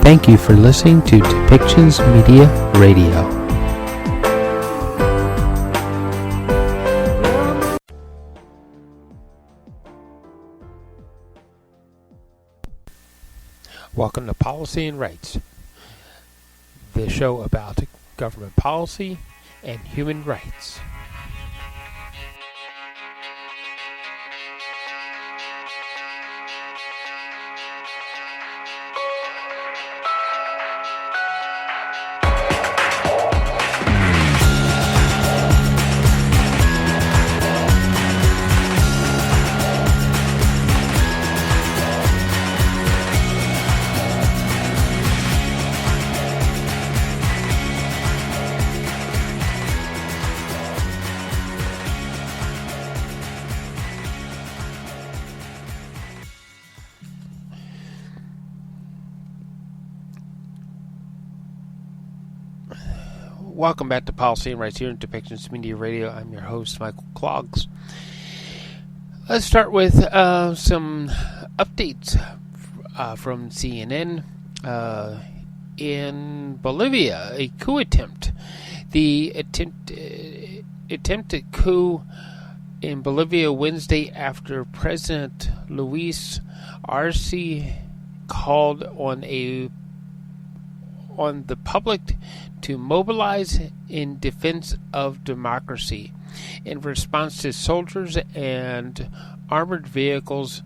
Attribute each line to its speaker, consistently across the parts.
Speaker 1: Thank you for listening to Depictions Media Radio. Welcome to Policy and Rights, the show about government policy and human rights. Welcome back to Policy and Rights here in Depictions Media Radio. I'm your host, Michael Clogs. Let's start with some updates from CNN. In Bolivia, a coup attempt. The attempted coup in Bolivia Wednesday after President Luis Arce called on the public to mobilize in defense of democracy in response to soldiers and armored vehicles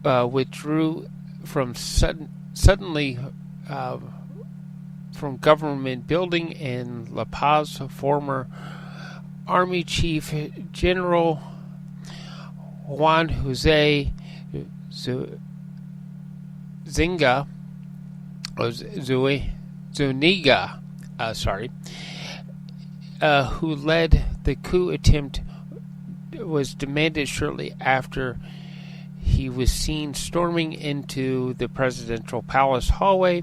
Speaker 1: withdrew suddenly from government building in La Paz. Former Army Chief General Juan Jose Zuniga who led the coup attempt, was demanded shortly after he was seen storming into the presidential palace hallway.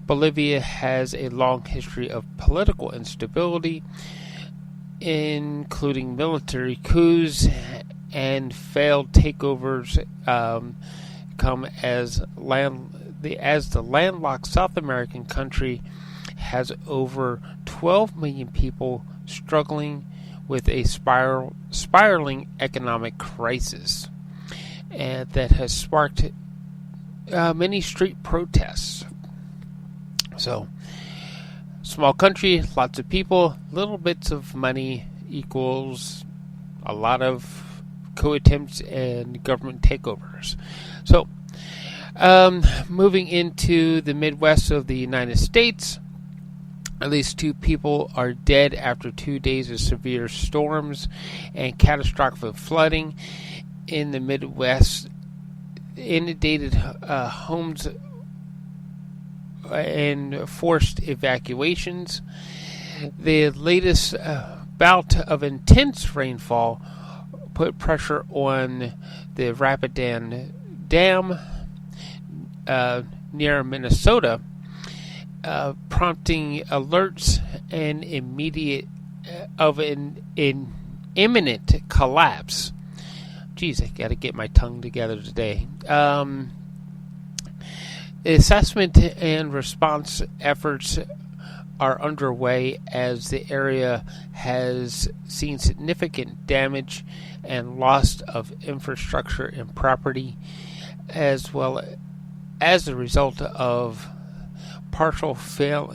Speaker 1: Bolivia has a long history of political instability, including military coups and failed takeovers, come as the landlocked South American country has over 12 million people struggling with a spiraling economic crisis, and that has sparked many street protests. So, small country, lots of people, little bits of money equals a lot of coup attempts and government takeovers. So, moving into the Midwest of the United States, at least 2 people are dead after 2 days of severe storms and catastrophic flooding in the Midwest. Inundated homes and forced evacuations. The latest bout of intense rainfall put pressure on the Rapidan Dam near Minnesota, prompting alerts and an imminent collapse. Geez, I got to get my tongue together today. Assessment and response efforts are underway as the area has seen significant damage and loss of infrastructure and property, as well as a result of partial failure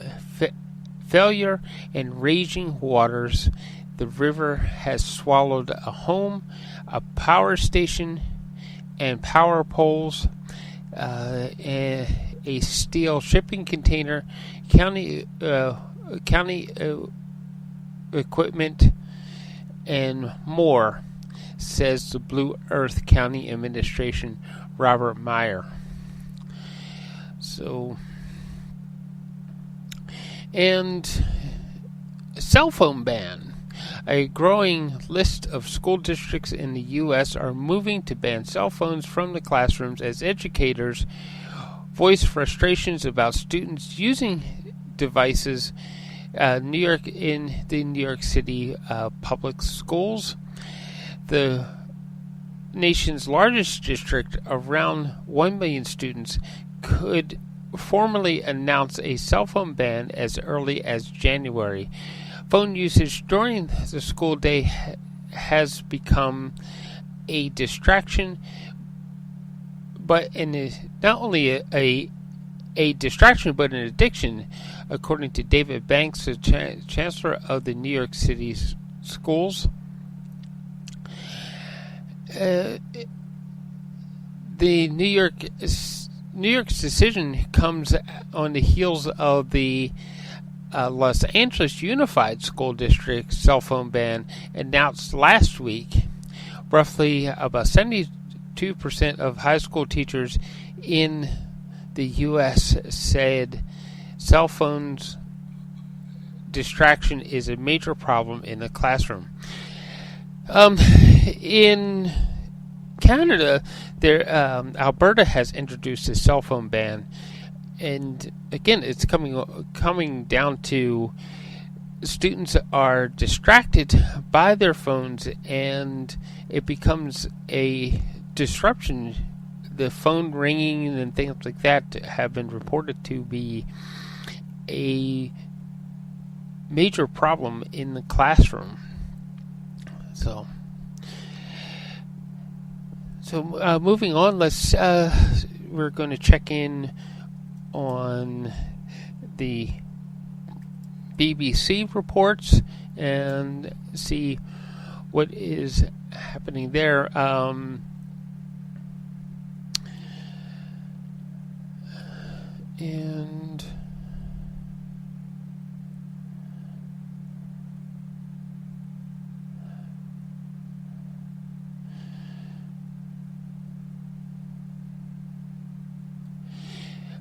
Speaker 1: and raging waters. The river has swallowed a home, a power station, and power poles, and a steel shipping container, county equipment, and more, says the Blue Earth County Administration Robert Meyer. So, and cell phone ban. A growing list of school districts in the U.S. are moving to ban cell phones from the classrooms as educators voice frustrations about students using devices. In the New York City public schools, the nation's largest district, around 1 million students, could formally announced a cell phone ban as early as January. Phone usage during the school day has become a distraction, but not only a distraction, but an addiction, according to David Banks, the chancellor of the New York City schools. The New York's decision comes on the heels of the Los Angeles Unified School District cell phone ban announced last week. Roughly about 72% of high school teachers in the U.S. said cell phones distraction is a major problem in the classroom. In Canada, Alberta has introduced a cell phone ban, and again, it's coming down to students are distracted by their phones, and it becomes a disruption. The phone ringing and things like that have been reported to be a major problem in the classroom. So moving on, we're going to check in on the BBC reports and see what is happening there. And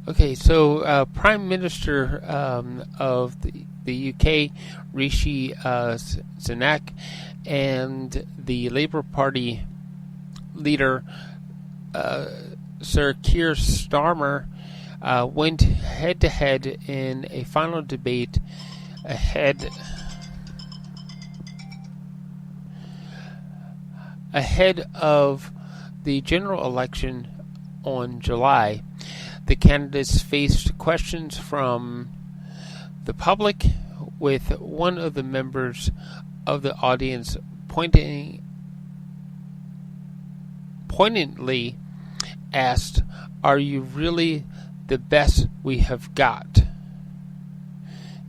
Speaker 1: okay, so Prime Minister of the UK, Rishi Sunak, and the Labour Party leader, Sir Keir Starmer, went head-to-head in a final debate ahead of the general election on July. The candidates faced questions from the public, with one of the members of the audience poignantly asked, "Are you really the best we have got?"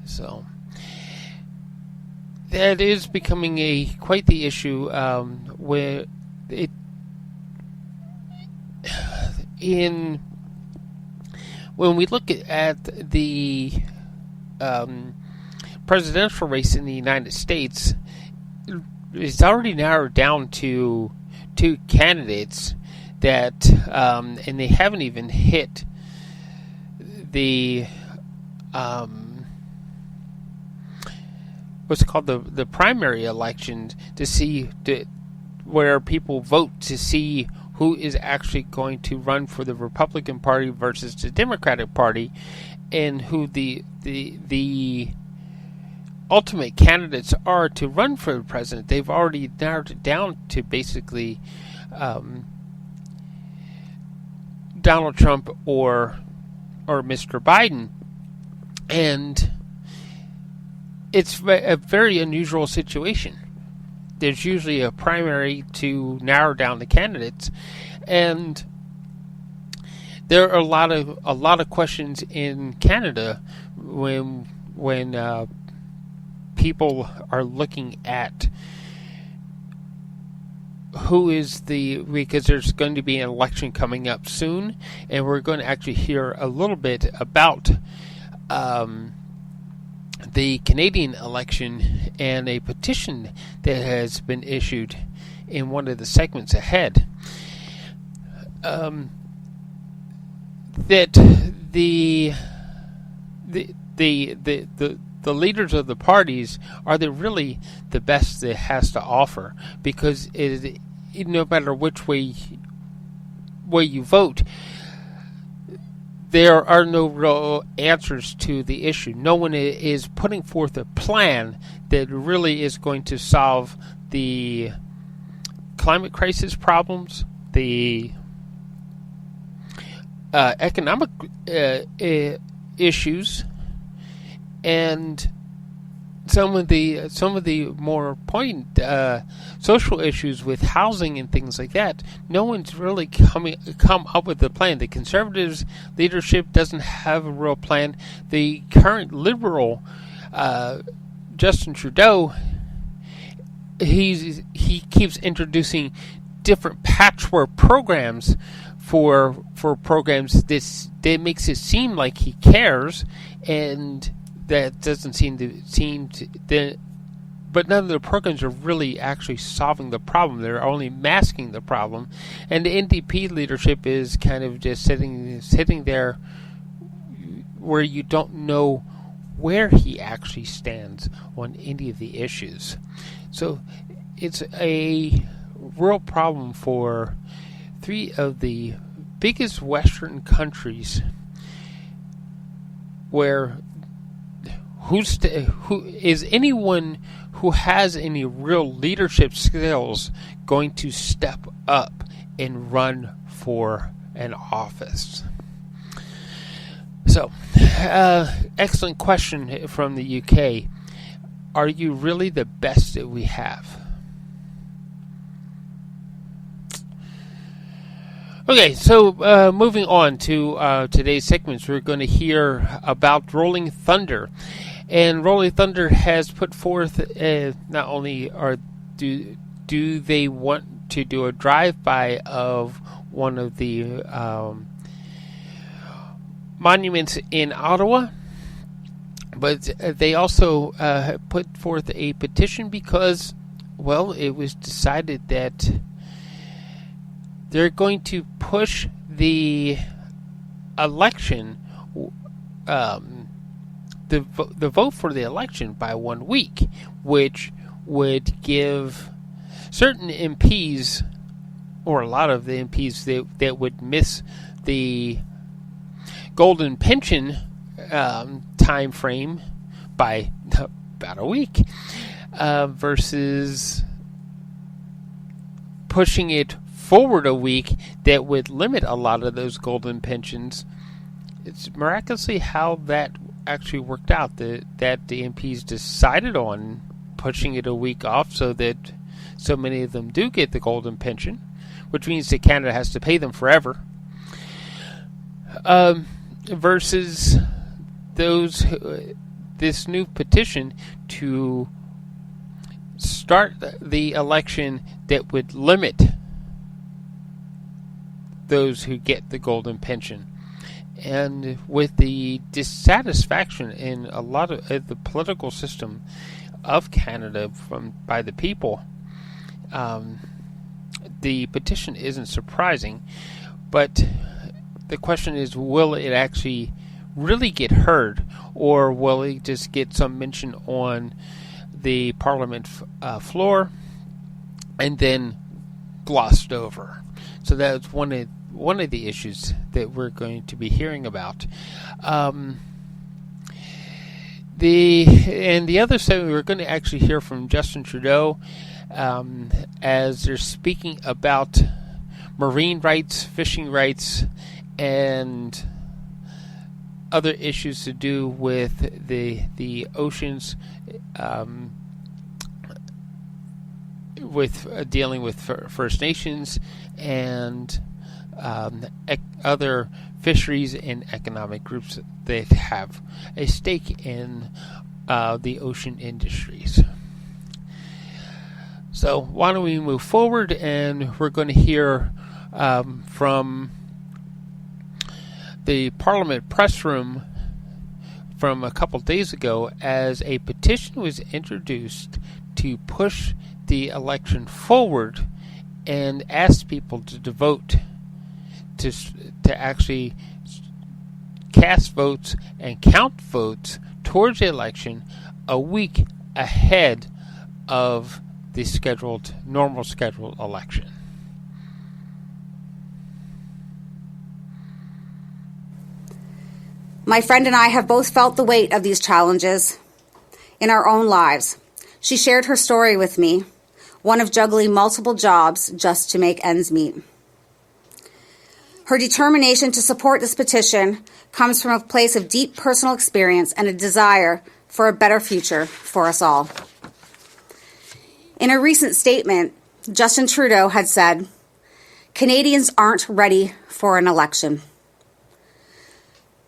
Speaker 1: So that is becoming quite the issue, where when we look at the presidential race in the United States, it's already narrowed down to two candidates that, and they haven't even hit the what's called the primary election to see where people vote to see who is actually going to run for the Republican Party versus the Democratic Party, and who the ultimate candidates are to run for the president. They've already narrowed it down to basically Donald Trump or Mr. Biden, and it's a very unusual situation. There's usually a primary to narrow down the candidates, and there are a lot of questions in Canada when people are looking at because there's going to be an election coming up soon, and we're going to actually hear a little bit about the Canadian election and a petition that has been issued in one of the segments ahead. That the leaders of the parties are they really the best it has to offer, because no matter which way you vote, there are no real answers to the issue. No one is putting forth a plan that really is going to solve the climate crisis problems, the economic issues and some of the more poignant social issues with housing and things like that. No one's really come up with a plan. The Conservatives leadership doesn't have a real plan. The current Liberal Justin Trudeau, he keeps introducing different patchwork programs for programs. That makes it seem like he cares, and that doesn't seem to. But none of the programs are really actually solving the problem. They're only masking the problem, and the NDP leadership is kind of just sitting there, where you don't know where he actually stands on any of the issues. So it's a real problem for three of the biggest Western countries, where who is anyone who has any real leadership skills going to step up and run for an office? So, excellent question from the UK. Are you really the best that we have? Okay, so moving on to today's segments, we're going to hear about Rolling Thunder. And Rolling Thunder has put forth, not only do they want to do a drive-by of one of the monuments in Ottawa, but they also put forth a petition because, well, it was decided that they're going to push the election, the vote for the election by 1 week, which would give certain MPs, or a lot of the MPs that would miss the golden pension time frame by about a week, versus pushing it forward a week that would limit a lot of those golden pensions. It's miraculously how that actually worked out, that the MPs decided on pushing it a week off so that so many of them do get the golden pension, which means that Canada has to pay them forever, versus this new petition to start the election that would limit those who get the golden pension. And with the dissatisfaction in a lot of the political system of Canada by the people, the petition isn't surprising. But the question is, will it actually really get heard, or will it just get some mention on the Parliament floor and then glossed over? So that's one of the issues that we're going to be hearing about. The other side, we're going to actually hear from Justin Trudeau as they're speaking about marine rights, fishing rights, and other issues to do with the oceans, with dealing with First Nations and other fisheries and economic groups that have a stake in the ocean industries. So why don't we move forward, and we're going to hear from the Parliament press room from a couple days ago, as a petition was introduced to push the election forward and ask people to vote, to actually cast votes and count votes towards the election a week ahead of the normal scheduled election.
Speaker 2: My friend and I have both felt the weight of these challenges in our own lives. She shared her story with me, one of juggling multiple jobs just to make ends meet. Her determination to support this petition comes from a place of deep personal experience and a desire for a better future for us all. In a recent statement, Justin Trudeau had said, "Canadians aren't ready for an election."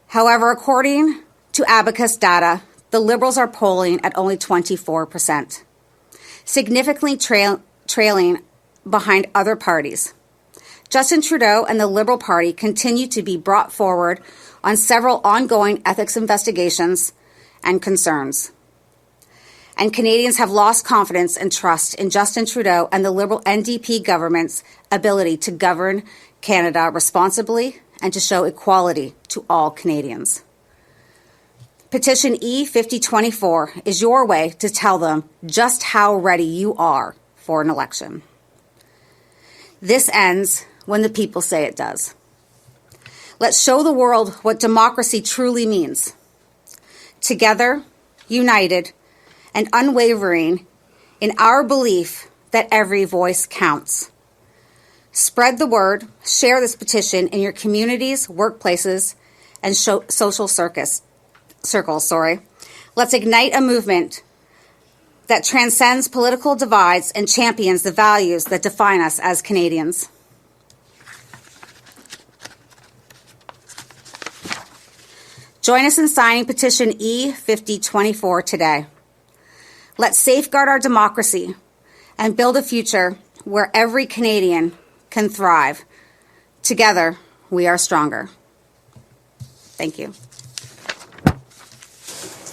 Speaker 2: However, according to Abacus data, the Liberals are polling at only 24%, significantly trailing behind other parties. Justin Trudeau and the Liberal Party continue to be brought forward on several ongoing ethics investigations and concerns. And Canadians have lost confidence and trust in Justin Trudeau and the Liberal NDP government's ability to govern Canada responsibly and to show equality to all Canadians. Petition E5024 is your way to tell them just how ready you are for an election. This ends when the people say it does. Let's show the world what democracy truly means. Together, united, and unwavering in our belief that every voice counts. Spread the word, share this petition in your communities, workplaces, and social circles. Let's ignite a movement that transcends political divides and champions the values that define us as Canadians. Join us in signing petition E5024 today. Let's safeguard our democracy and build a future where every Canadian can thrive. Together, we are stronger. Thank you.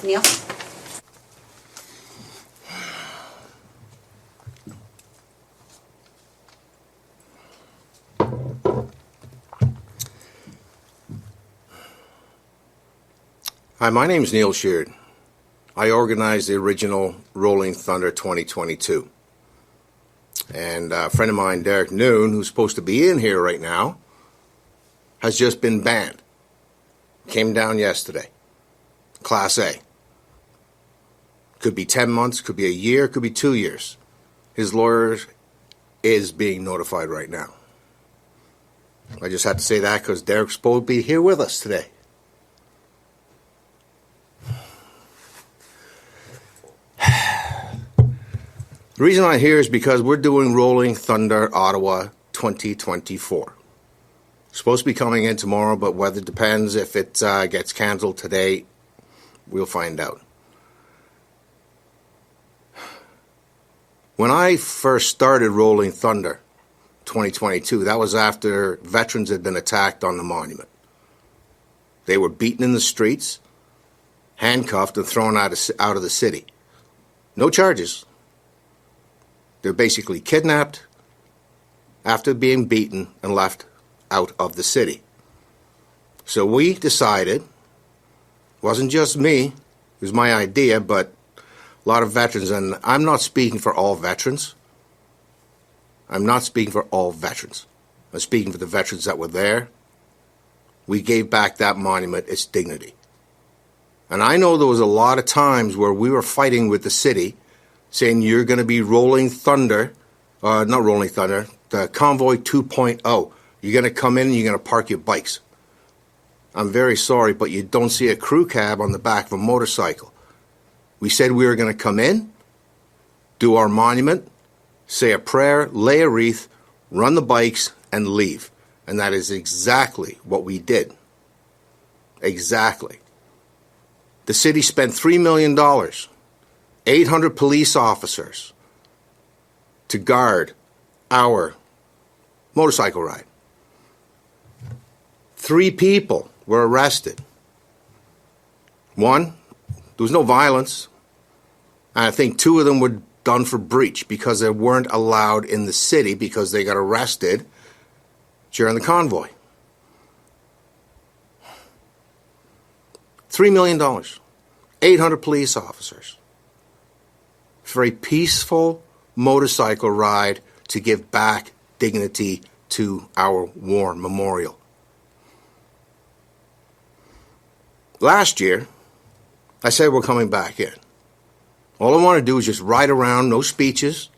Speaker 2: Neil?
Speaker 3: Hi, my name is Neil Sheard. I organized the original Rolling Thunder 2022. And a friend of mine, Derek Noon, who's supposed to be in here right now, has just been banned. Came down yesterday. Class A. Could be 10 months, could be a year, could be 2 years. His lawyer is being notified right now. I just had to say that because Derek's supposed to be here with us today. The reason I'm here is because we're doing Rolling Thunder Ottawa 2024. Supposed to be coming in tomorrow, but weather depends. If it gets canceled today, we'll find out. When I first started Rolling Thunder 2022, that was after veterans had been attacked on the monument. They were beaten in the streets, handcuffed, and thrown out of the city. No charges. They're basically kidnapped after being beaten and left out of the city. So we decided, it wasn't just me, it was my idea, but a lot of veterans, and I'm not speaking for all veterans. I'm speaking for the veterans that were there. We gave back that monument its dignity. And I know there was a lot of times where we were fighting with the city, saying you're going to be Rolling Thunder, not Rolling Thunder, the Convoy 2.0. You're going to come in and you're going to park your bikes. I'm very sorry, but you don't see a crew cab on the back of a motorcycle. We said we were going to come in, do our monument, say a prayer, lay a wreath, run the bikes, and leave. And that is exactly what we did. Exactly. The city spent $3 million. 800 police officers to guard our motorcycle ride. 3 people were arrested. 1, there was no violence. And I think 2 of them were done for breach because they weren't allowed in the city because they got arrested during the convoy. $3 million. 800 police officers. For a peaceful motorcycle ride to give back dignity to our war memorial. Last year, I said we're coming back in. All I want to do is just ride around, no speeches.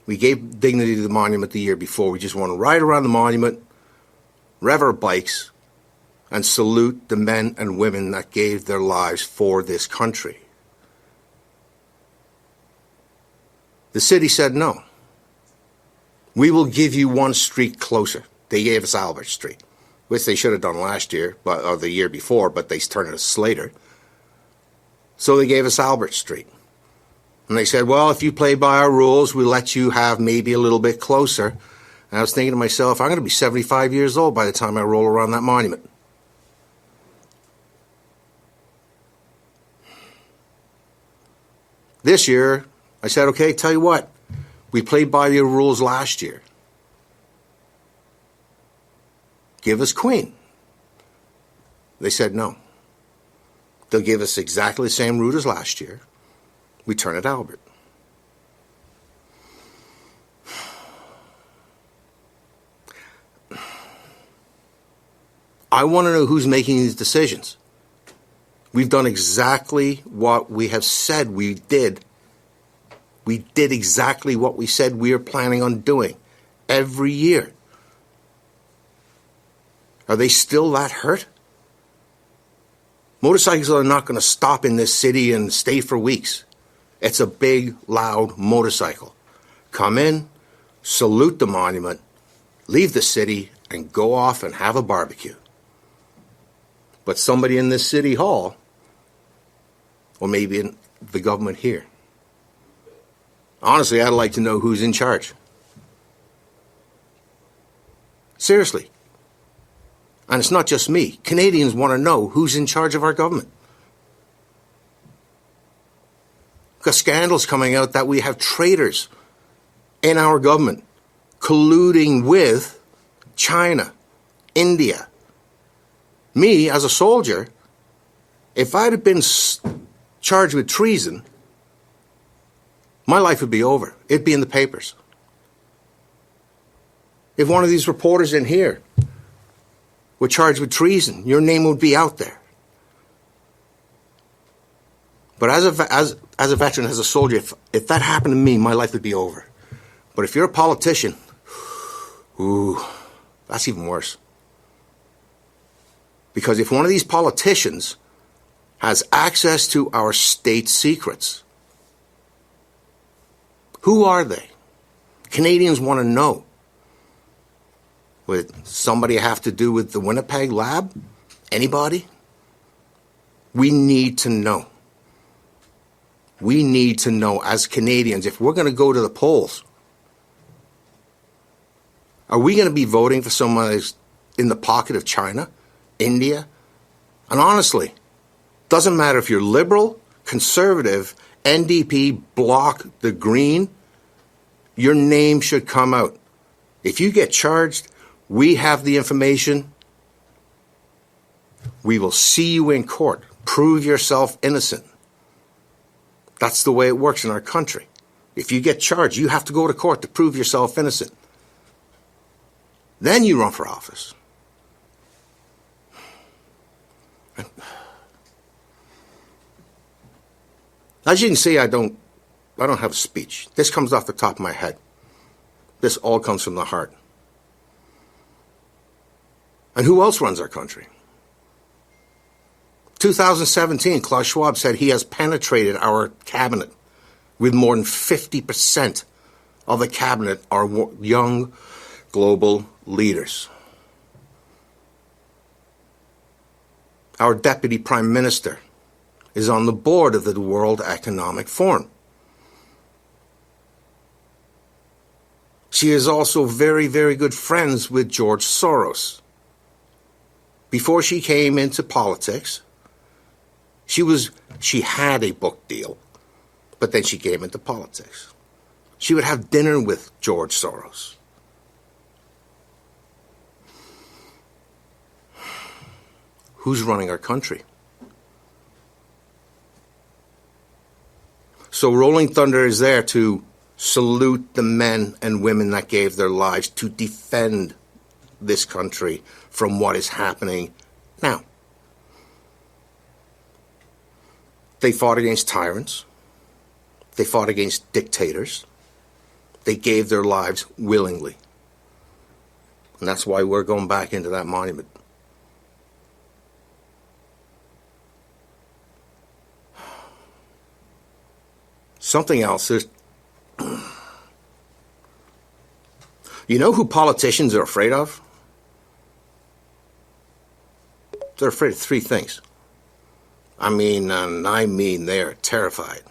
Speaker 3: We gave dignity to the monument the year before. We just want to ride around the monument, rev our bikes, and salute the men and women that gave their lives for this country. The city said no. We will give you one street closer. They gave us Albert Street, which they should have done last year, or the year before, but they turned it to Slater. So they gave us Albert Street. And they said, well, if you play by our rules, we'll let you have maybe a little bit closer. And I was thinking to myself, I'm going to be 75 years old by the time I roll around that monument. This year, I said, okay, tell you what, we played by your rules last year. Give us Queen. They said no. They'll give us exactly the same route as last year. We turn it Albert. I want to know who's making these decisions. We've done exactly what we have said we did. We did exactly what we said we are planning on doing every year. Are they still that hurt? Motorcycles are not going to stop in this city and stay for weeks. It's a big, loud motorcycle. Come in, salute the monument, leave the city, and go off and have a barbecue. But somebody in this city hall, or maybe in the government here, honestly, I'd like to know who's in charge. Seriously. And it's not just me. Canadians want to know who's in charge of our government. Because scandals coming out that we have traitors in our government colluding with China, India. Me, as a soldier, if I'd have been charged with treason, my life would be over. It'd be in the papers. If one of these reporters in here were charged with treason, your name would be out there. But as a veteran, as a soldier, if that happened to me, my life would be over. But if you're a politician, ooh, that's even worse. Because if one of these politicians has access to our state secrets, who are they? Canadians want to know. Would somebody have to do with the Winnipeg lab? Anybody? We need to know. We need to know as Canadians, if we're going to go to the polls, are we going to be voting for someone who's in the pocket of China, India? And honestly, doesn't matter if you're Liberal, Conservative, NDP, Bloc, the Green, your name should come out. If you get charged, we have the information. We will see you in court. Prove yourself innocent. That's the way it works in our country. If you get charged, you have to go to court to prove yourself innocent. Then you run for office. As you can see, I don't have a speech. This comes off the top of my head. This all comes from the heart. And who else runs our country? 2017, Klaus Schwab said he has penetrated our cabinet with more than 50% of the cabinet are young global leaders. Our Deputy Prime Minister is on the board of the World Economic Forum. She is also very, very good friends with George Soros. Before she came into politics, she had a book deal, but then she came into politics. She would have dinner with George Soros. Who's running our country? So Rolling Thunder is there to salute the men and women that gave their lives to defend this country from what is happening now. They fought against tyrants. They fought against dictators. They gave their lives willingly. And that's why we're going back into that monument. Something else. You know who politicians are afraid of? They're afraid of three things. I mean they're terrified.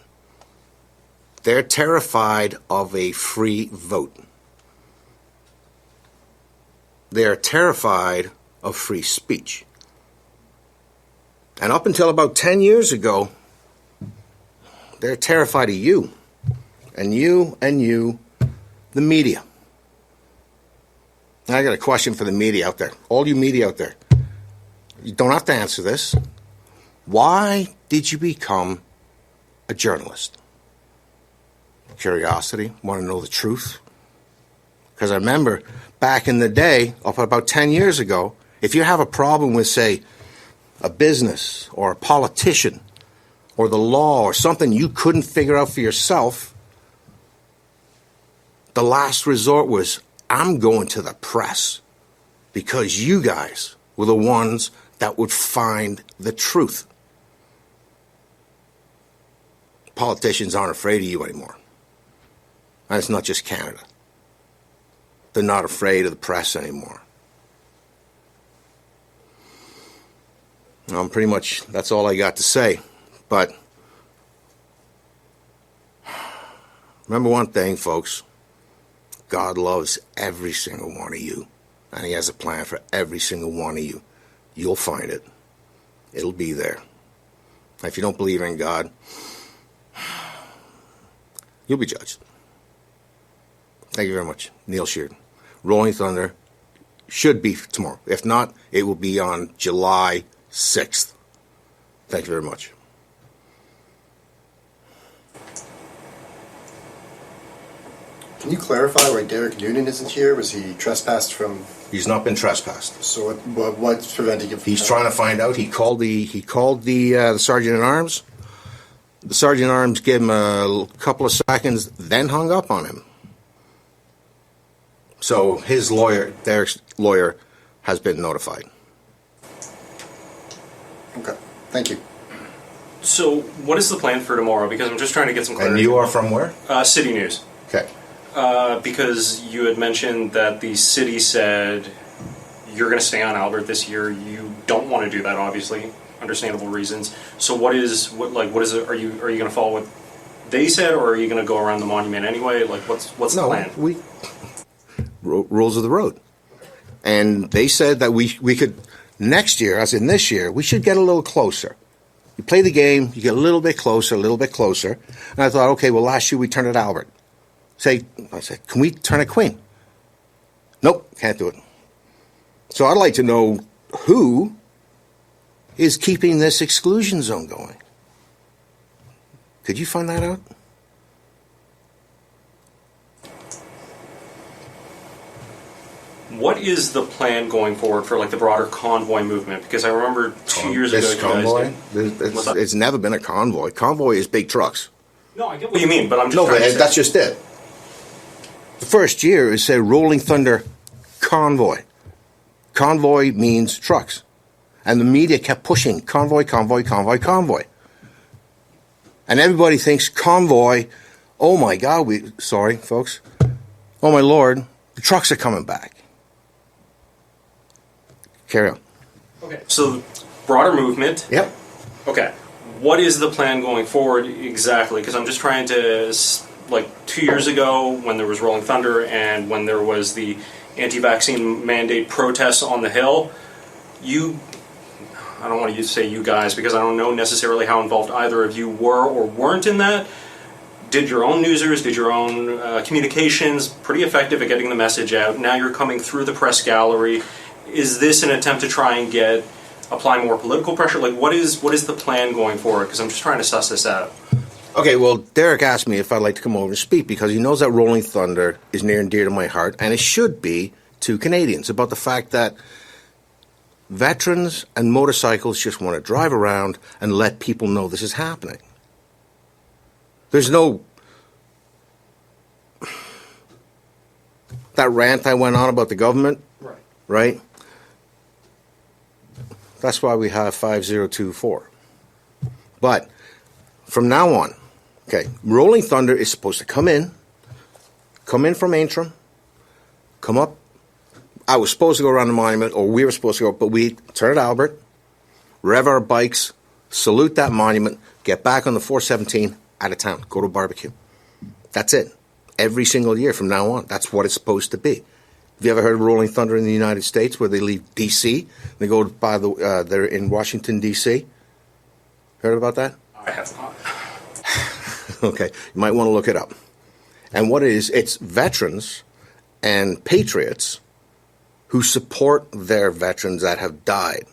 Speaker 3: They're terrified of a free vote. They're terrified of free speech. And up until about 10 years ago, they're terrified of you, the media. And I got a question for the media out there. All you media out there, you don't have to answer this. Why did you become a journalist? Curiosity, want to know the truth? Because I remember back in the day, up about 10 years ago, if you have a problem with, say, a business or a politician or the law or something you couldn't figure out for yourself, the last resort was, I'm going to the press because you guys were the ones that would find the truth. Politicians aren't afraid of you anymore. And it's not just Canada. They're not afraid of the press anymore. Pretty much, that's all I got to say. But remember one thing, folks. God loves every single one of you. And he has a plan for every single one of you. You'll find it. It'll be there. If you don't believe in God, you'll be judged. Thank you very much. Neil Sheard. Rolling Thunder should be tomorrow. If not, it will be on July 6th. Thank you very much.
Speaker 4: Can you clarify why Derek Noonan isn't here? Was he trespassed from?
Speaker 3: He's not been trespassed.
Speaker 4: So what's preventing him from?
Speaker 3: He's trying to find out. He called the sergeant at arms. The sergeant at arms gave him a couple of seconds, then hung up on him. So his lawyer, Derek's lawyer, has been notified.
Speaker 4: Okay, thank you.
Speaker 5: So what is the plan for tomorrow? Because I'm just trying to get some clarity.
Speaker 3: And you are from where?
Speaker 5: City News.
Speaker 3: Okay.
Speaker 5: Because you had mentioned that the city said you're going to stay on Albert this year. You don't want to do that, obviously, understandable reasons. So what is it? Are you going to follow what they said, or are you going to go around the monument anyway? Like, what's the plan?
Speaker 3: Rules of the road, and they said that we could next year, as in this year, we should get a little closer. You play the game, you get a little bit closer, and I thought, okay, well, last year we turned it Albert. I said, can we turn it Queen? Nope, can't do it. So I'd like to know who is keeping this exclusion zone going. Could you find that out?
Speaker 5: What is the plan going forward for like the broader convoy movement? Because I remember 2 years ago,
Speaker 3: This convoy? It's never been a convoy. Convoy is big trucks.
Speaker 5: No, I get what you mean, but I'm just
Speaker 3: No,
Speaker 5: trying
Speaker 3: but
Speaker 5: to say.
Speaker 3: that's just it. The first year is a Rolling Thunder convoy. Convoy means trucks. And the media kept pushing convoy, convoy, convoy, convoy. And everybody thinks convoy, oh my God, sorry, folks. Oh my Lord, the trucks are coming back. Carry on.
Speaker 5: Okay, so broader movement.
Speaker 3: Yep.
Speaker 5: Okay, what is the plan going forward exactly? Because I'm just trying to, like 2 years ago when there was Rolling Thunder and when there was the anti-vaccine mandate protests on the Hill, I don't want to say you guys because I don't know necessarily how involved either of you were or weren't in that. Did your own newsers, did your own communications pretty effective at getting the message out? Now you're coming through the press gallery. Is this an attempt to try and apply more political pressure? Like, what is the plan going forward? Because I'm just trying to suss this out.
Speaker 3: Okay, well, Derek asked me if I'd like to come over and speak because he knows that Rolling Thunder is near and dear to my heart, and it should be to Canadians, about the fact that veterans and motorcycles just want to drive around and let people know this is happening. There's no... That rant I went on about the government,
Speaker 5: Right.
Speaker 3: right? That's why we have 5024. But from now on, okay, Rolling Thunder is supposed to come in from Antrim, come up. I was supposed to go around the monument, or we were supposed to go, but we turn at Albert, rev our bikes, salute that monument, get back on the 417, out of town, go to a barbecue. That's it. Every single year from now on. That's what it's supposed to be. Have you ever heard of Rolling Thunder in the United States, where they leave D.C.? They go by they're in Washington, D.C.? Heard about that?
Speaker 5: I have not.
Speaker 3: Okay, you might want to look it up. And what it is, it's veterans and patriots who support their veterans that have died.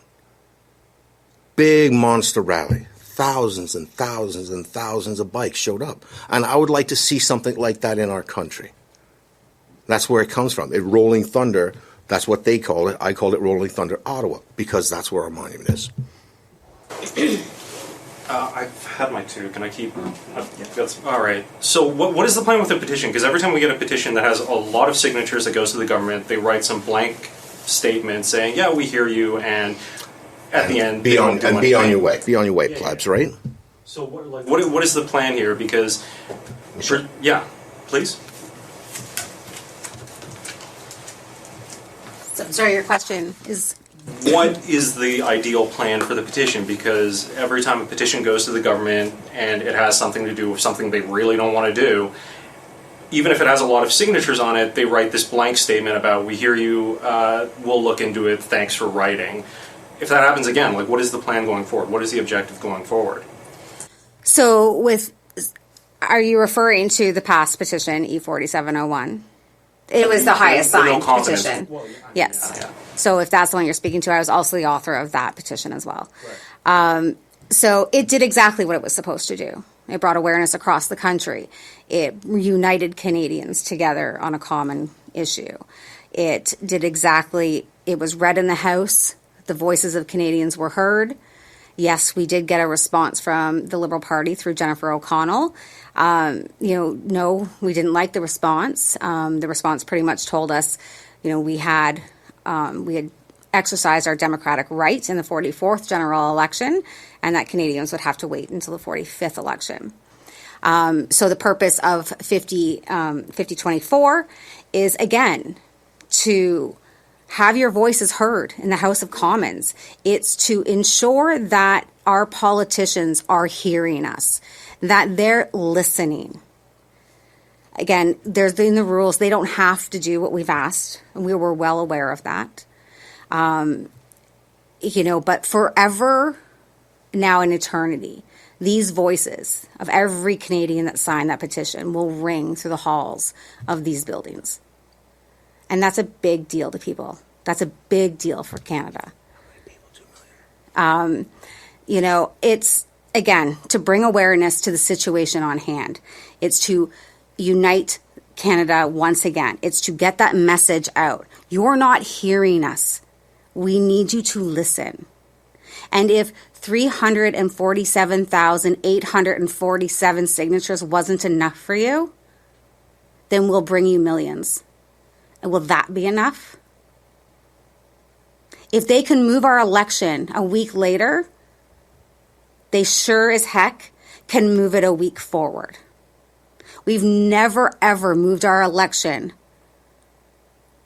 Speaker 3: Big monster rally. Thousands and thousands and thousands of bikes showed up. And I would like to see something like that in our country. That's where it comes from. Rolling Thunder, that's what they call it. I call it Rolling Thunder Ottawa, because that's where our monument is.
Speaker 5: I've had my two. Can I keep? All right. So what is the plan with the petition? Because every time we get a petition that has a lot of signatures that goes to the government, they write some blank statement saying, "Yeah, we hear you," and at the end,
Speaker 3: be on your way. Be on your way, plebs. Right?
Speaker 5: So what is the plan here? Because, please.
Speaker 2: So, sorry, your question is.
Speaker 5: What is the ideal plan for the petition? Because every time a petition goes to the government and it has something to do with something they really don't want to do, even if it has a lot of signatures on it, they write this blank statement about, "We hear you, we'll look into it, thanks for writing." If that happens again, like, what is the plan going forward? What is the objective going forward?
Speaker 2: So are you referring to the past petition, E4701? It was the highest signed petition.
Speaker 5: Well,
Speaker 2: yes.
Speaker 5: Yeah.
Speaker 2: So if that's the one you're speaking to, I was also the author of that petition as well. Right. So it did exactly what it was supposed to do. It brought awareness across the country. It united Canadians together on a common issue. It did exactly, it was read in the House. The voices of Canadians were heard. Yes, we did get a response from the Liberal Party through Jennifer O'Connell. No, we didn't like the response. The response pretty much told us, we had exercised our democratic right in the 44th general election, and that Canadians would have to wait until the 45th election. So the purpose of 5024 is, again, to have your voices heard in the House of Commons. It's to ensure that our politicians are hearing us, that they're listening. Again, there's been the rules. They don't have to do what we've asked, and we were well aware of that. But forever now in eternity, these voices of every Canadian that signed that petition will ring through the halls of these buildings. And that's a big deal to people. That's a big deal for Canada. It's, again, to bring awareness to the situation on hand. It's to unite Canada once again. It's to get that message out. You're not hearing us. We need you to listen. And if 347,847 signatures wasn't enough for you, then we'll bring you millions. And will that be enough? If they can move our election a week later, they sure as heck can move it a week forward. We've never, ever moved our election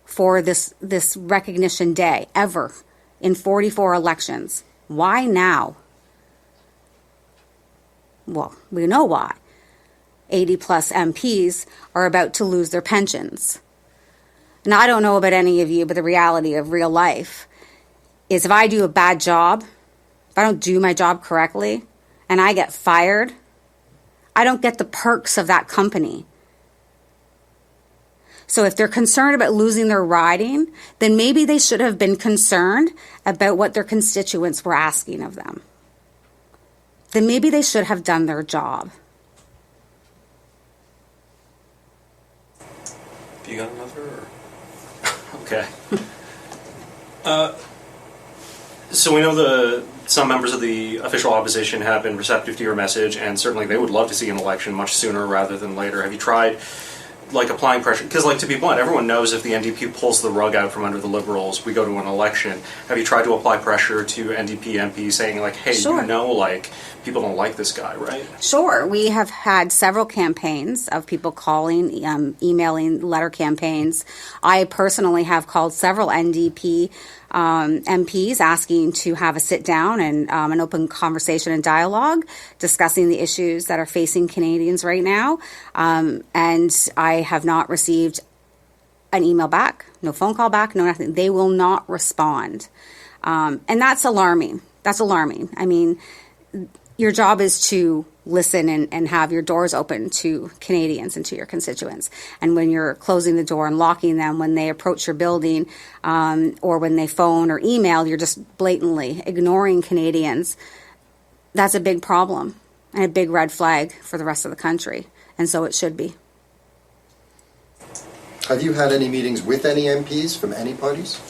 Speaker 2: for this recognition day, ever, in 44 elections. Why now? Well, we know why. 80 plus MPs are about to lose their pensions. Now, I don't know about any of you, but the reality of real life is if I do a bad job, if I don't do my job correctly, and I get fired, I don't get the perks of that company. So if they're concerned about losing their riding, then maybe they should have been concerned about what their constituents were asking of them. Then maybe they should have done their job.
Speaker 5: You got another? Or? Okay. So we know some members of the official opposition have been receptive to your message, and certainly they would love to see an election much sooner rather than later. Have you tried like applying pressure? Because, like, to be blunt, everyone knows if the NDP pulls the rug out from under the Liberals, we go to an election. Have you tried to apply pressure to NDP MPs saying, like, hey,
Speaker 2: Sure.
Speaker 5: you know, like, people don't like this guy, right?
Speaker 2: Sure. We have had several campaigns of people calling, emailing, letter campaigns. I personally have called several NDP MPs asking to have a sit down and an open conversation and dialogue discussing the issues that are facing Canadians right now. And I have not received an email back, no phone call back, no nothing. They will not respond. And that's alarming. That's alarming. I mean, your job is to listen and have your doors open to Canadians and to your constituents. And when you're closing the door and locking them when they approach your building or when they phone or email, you're just blatantly ignoring Canadians. That's a big problem and a big red flag for the rest of the country. And so it should be.
Speaker 4: Have you had any meetings with any MPs from any parties?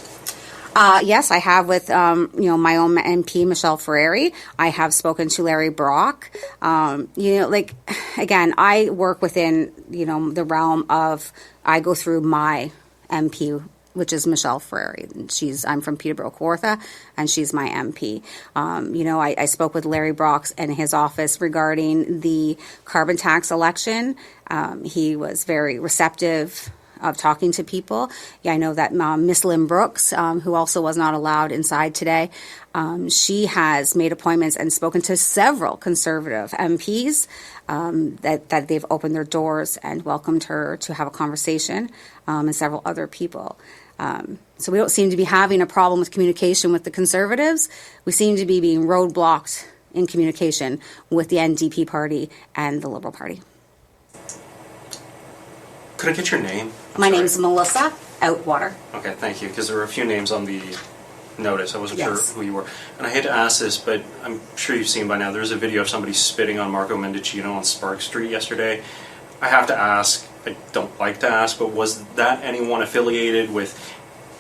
Speaker 2: Yes, I have with my own MP, Michelle Ferreri. I have spoken to Larry Brock. Again, I work within the realm of I go through my MP, which is Michelle Ferreri. I'm from Peterborough Kawartha, and she's my MP. I spoke with Larry Brock and his office regarding the carbon tax election. He was very receptive of talking to people. Yeah, I know that Miss Lynn Brooks, who also was not allowed inside today, she has made appointments and spoken to several Conservative MPs that they've opened their doors and welcomed her to have a conversation, and several other people. So we don't seem to be having a problem with communication with the Conservatives. We seem to be being roadblocked in communication with the NDP party and the Liberal Party.
Speaker 5: Could I get your name?
Speaker 2: My name's Melissa Outwater.
Speaker 5: Okay, thank you, because there were a few names on the notice. I wasn't
Speaker 2: Yes.
Speaker 5: sure who you were. And I hate to ask this, but I'm sure you've seen by now, there's a video of somebody spitting on Marco Mendicino on Spark Street yesterday. I have to ask, I don't like to ask, but was that anyone affiliated with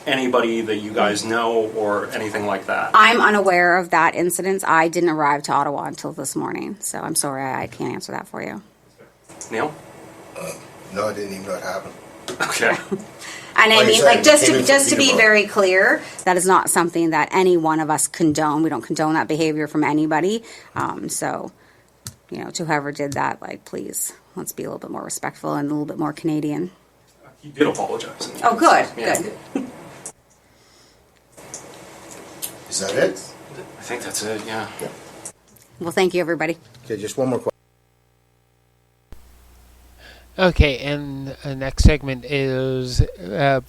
Speaker 5: anybody that you guys know or anything like that?
Speaker 2: I'm unaware of that incident. I didn't arrive to Ottawa until this morning, so I'm sorry I can't answer that for you.
Speaker 5: Neil?
Speaker 3: No, I didn't even know it happened.
Speaker 5: Okay.
Speaker 2: And
Speaker 3: Like
Speaker 2: I
Speaker 3: I
Speaker 2: mean,
Speaker 3: said,
Speaker 2: just
Speaker 3: it came
Speaker 2: to be
Speaker 3: into
Speaker 2: very clear, that is not something that any one of us condone. We don't condone that behavior from anybody. So, to whoever did that, please, let's be a little bit more respectful and a little bit more Canadian.
Speaker 5: You did apologize.
Speaker 2: Oh, good,
Speaker 5: Yeah.
Speaker 2: good.
Speaker 4: Is that it?
Speaker 5: I think that's it, yeah.
Speaker 2: Well, thank you, everybody.
Speaker 3: Okay, just one more question.
Speaker 1: Okay, and the next segment is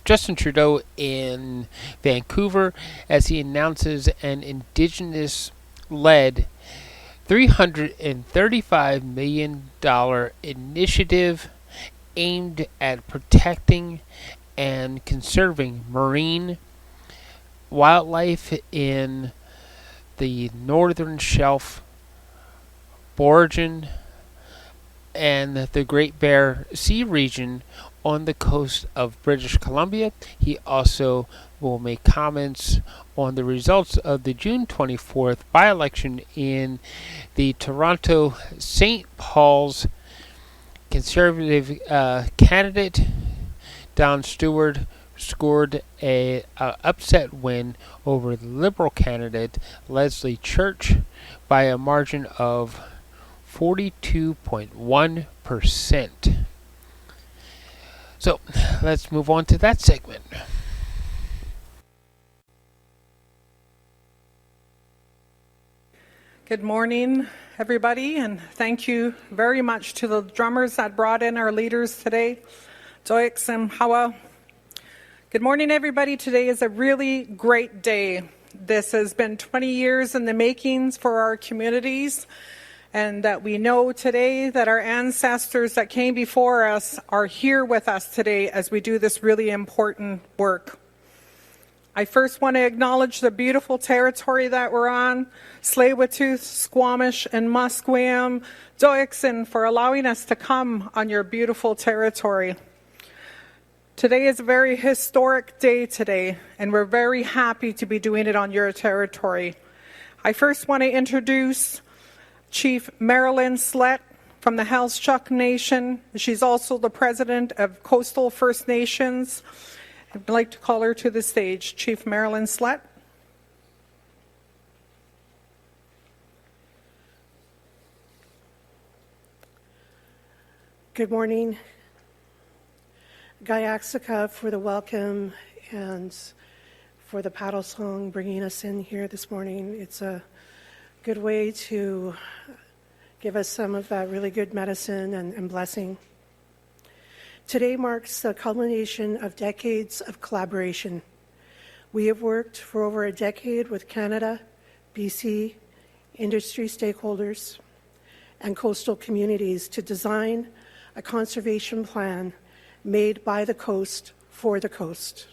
Speaker 1: Justin Trudeau in Vancouver as he announces an Indigenous-led $335 million initiative aimed at protecting and conserving marine wildlife in the Northern Shelf, Borigin, and the Great Bear Sea region on the coast of British Columbia. He also will make comments on the results of the June 24th by-election in the Toronto St. Paul's. Conservative candidate Don Stewart scored a upset win over the Liberal candidate Leslie Church by a margin of 42.1%. So let's move on to that segment.
Speaker 6: Good morning, everybody, and thank you very much to the drummers that brought in our leaders today, Joix and Hawa. Good morning, everybody. Today is a really great day. This has been 20 years in the makings for our communities, and that we know today that our ancestors that came before us are here with us today as we do this really important work. I first want to acknowledge the beautiful territory that we're on, Tsleil-Waututh, Squamish, and Musqueam, Doixon, for allowing us to come on your beautiful territory. Today is a very historic day today, and we're very happy to be doing it on your territory. I first want to introduce Chief Marilyn Slett from the Halschuck Nation. She's also the president of Coastal First Nations. I'd like to call her to the stage, Chief Marilyn Slett.
Speaker 7: Good morning. Gaiaxika for the welcome and for the paddle song bringing us in here this morning. It's a good way to give us some of that really good medicine and blessing. Today marks the culmination of decades of collaboration. We have worked for over a decade with Canada, BC, industry stakeholders, and coastal communities to design a conservation plan made by the coast for the coast.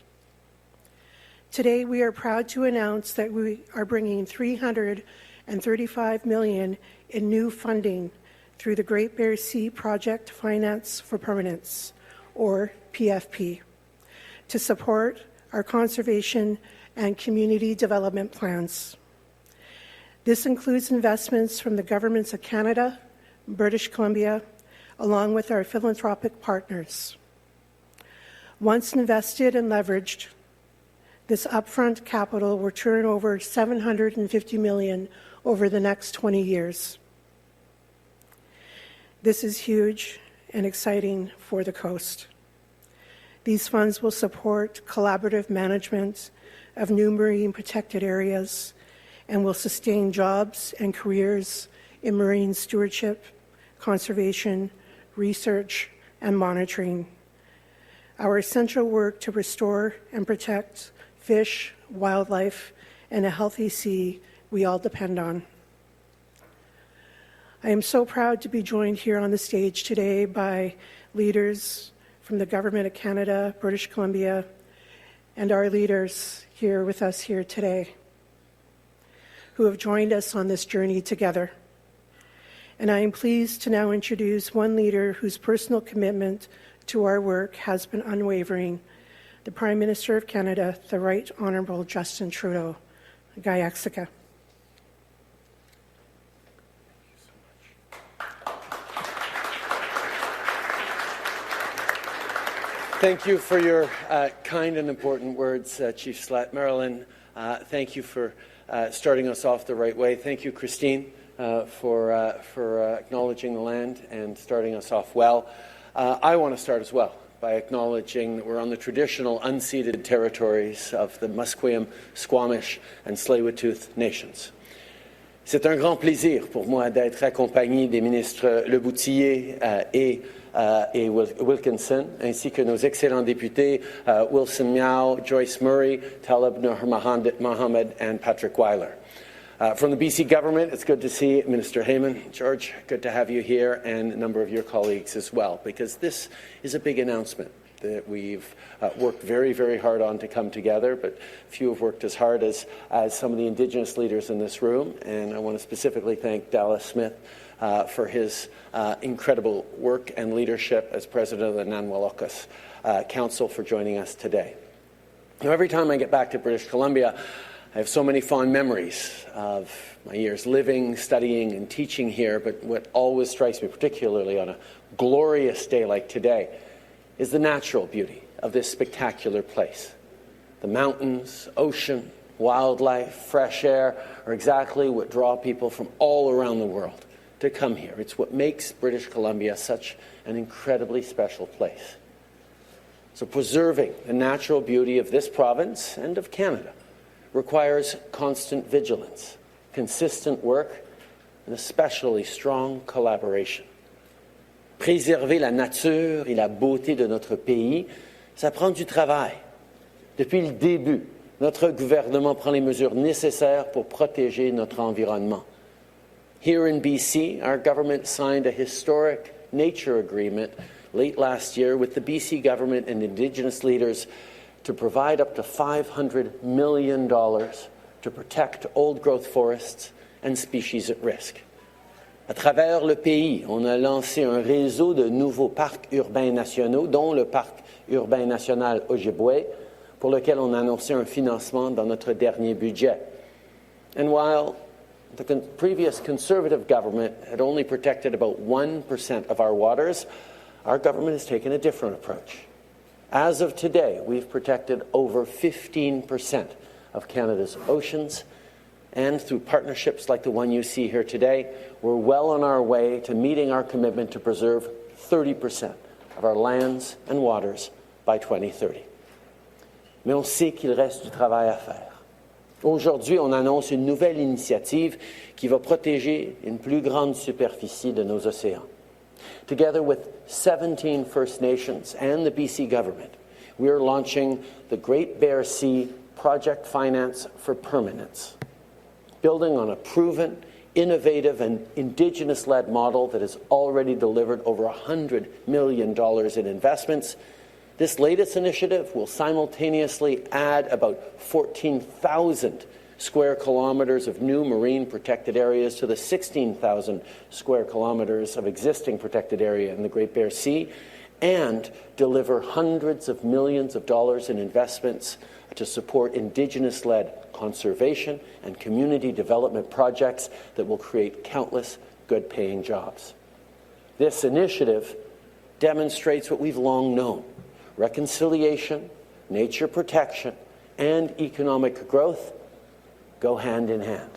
Speaker 7: Today, we are proud to announce that we are bringing $335 million in new funding through the Great Bear Sea Project Finance for Permanence, or PFP, to support our conservation and community development plans. This includes investments from the governments of Canada, British Columbia, along with our philanthropic partners. Once invested and leveraged, this upfront capital will turn over $750 million over the next 20 years. This is huge and exciting for the coast. These funds will support collaborative management of new marine protected areas and will sustain jobs and careers in marine stewardship, conservation, research, and monitoring. Our essential work to restore and protect fish, wildlife, and a healthy sea we all depend on. I am so proud to be joined here on the stage today by leaders from the Government of Canada, British Columbia, and our leaders here with us here today who have joined us on this journey together. And I am pleased to now introduce one leader whose personal commitment to our work has been unwavering, the Prime Minister of Canada, the Right Honourable Justin Trudeau. Gaiaxika.
Speaker 8: Thank you for your kind and important words, Chief Slett. Marilyn, thank you for starting us off the right way. Thank you, Christine, for acknowledging the land and starting us off well. I want to start as well by acknowledging that we're on the traditional unceded territories of the Musqueam, Squamish, and Tsleil-Waututh nations. C'est un grand plaisir pour moi d'être accompagné des ministres Leboutillier et Wilkinson, ainsi que nos excellents députés Wilson Miao, Joyce Murray, Talib Nur Mohammed, and Patrick Weiler. From the BC government, it's good to see Minister Heyman. George, good to have you here, and a number of your colleagues as well, because this is a big announcement that we've worked very, very hard on to come together, but few have worked as hard as some of the Indigenous leaders in this room, and I want to specifically thank Dallas Smith for his incredible work and leadership as president of the Nanwalocus Council for joining us today. Now, every time I get back to British Columbia, I have so many fond memories of my years living, studying, and teaching here, but what always strikes me, particularly on a glorious day like today, is the natural beauty of this spectacular place. The mountains, ocean, wildlife, fresh air are exactly what draw people from all around the world to come here. It's what makes British Columbia such an incredibly special place. So preserving the natural beauty of this province and of Canada requires constant vigilance, consistent work, and especially strong collaboration. Préserver la nature et la beauté de notre pays, ça prend du travail. Depuis le début, notre gouvernement prend les mesures nécessaires pour protéger notre environnement. Here in BC, our government signed a historic nature agreement late last year with the BC government and Indigenous leaders to provide up to $500 million to protect old-growth forests and species at risk. À travers le pays, on a lancé un réseau de nouveaux parcs urbains nationaux, dont le parc urbain national Ojibwe, pour lequel on a annoncé un financement dans notre dernier budget. And while The previous Conservative government had only protected about 1% of our waters. Our government has taken a different approach. As of today, we've protected over 15% of Canada's oceans, and through partnerships like the one you see here today, we're well on our way to meeting our commitment to preserve 30% of our lands and waters by 2030. Mais on sait qu'il reste du travail à faire. Aujourd'hui, on annonce une nouvelle initiative qui va protéger une plus grande superficie de nos océans. Together with 17 First Nations and the BC government, we are launching the Great Bear Sea Project Finance for Permanence, building on a proven, innovative, and Indigenous-led model that has already delivered over $100 million in investments. This latest initiative will simultaneously add about 14,000 square kilometers of new marine protected areas to the 16,000 square kilometers of existing protected area in the Great Bear Sea, and deliver hundreds of millions of dollars in investments to support Indigenous-led conservation and community development projects that will create countless good-paying jobs. This initiative demonstrates what we've long known: reconciliation, nature protection, and economic growth go hand in hand.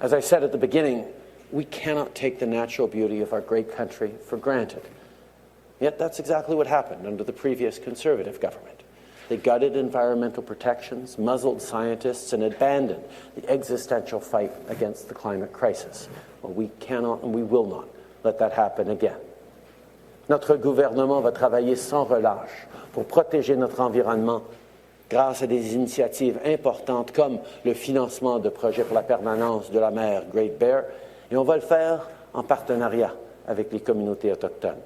Speaker 8: As I said at the beginning, we cannot take the natural beauty of our great country for granted. Yet that's exactly what happened under the previous Conservative government. They gutted environmental protections, muzzled scientists, and abandoned the existential fight against the climate crisis. Well, we cannot and we will not let that happen again. Notre gouvernement va travailler sans relâche pour protéger notre environnement grâce à des initiatives importantes comme le financement de projets pour la permanence de la mer Great Bear, et on va le faire en partenariat avec les communautés autochtones.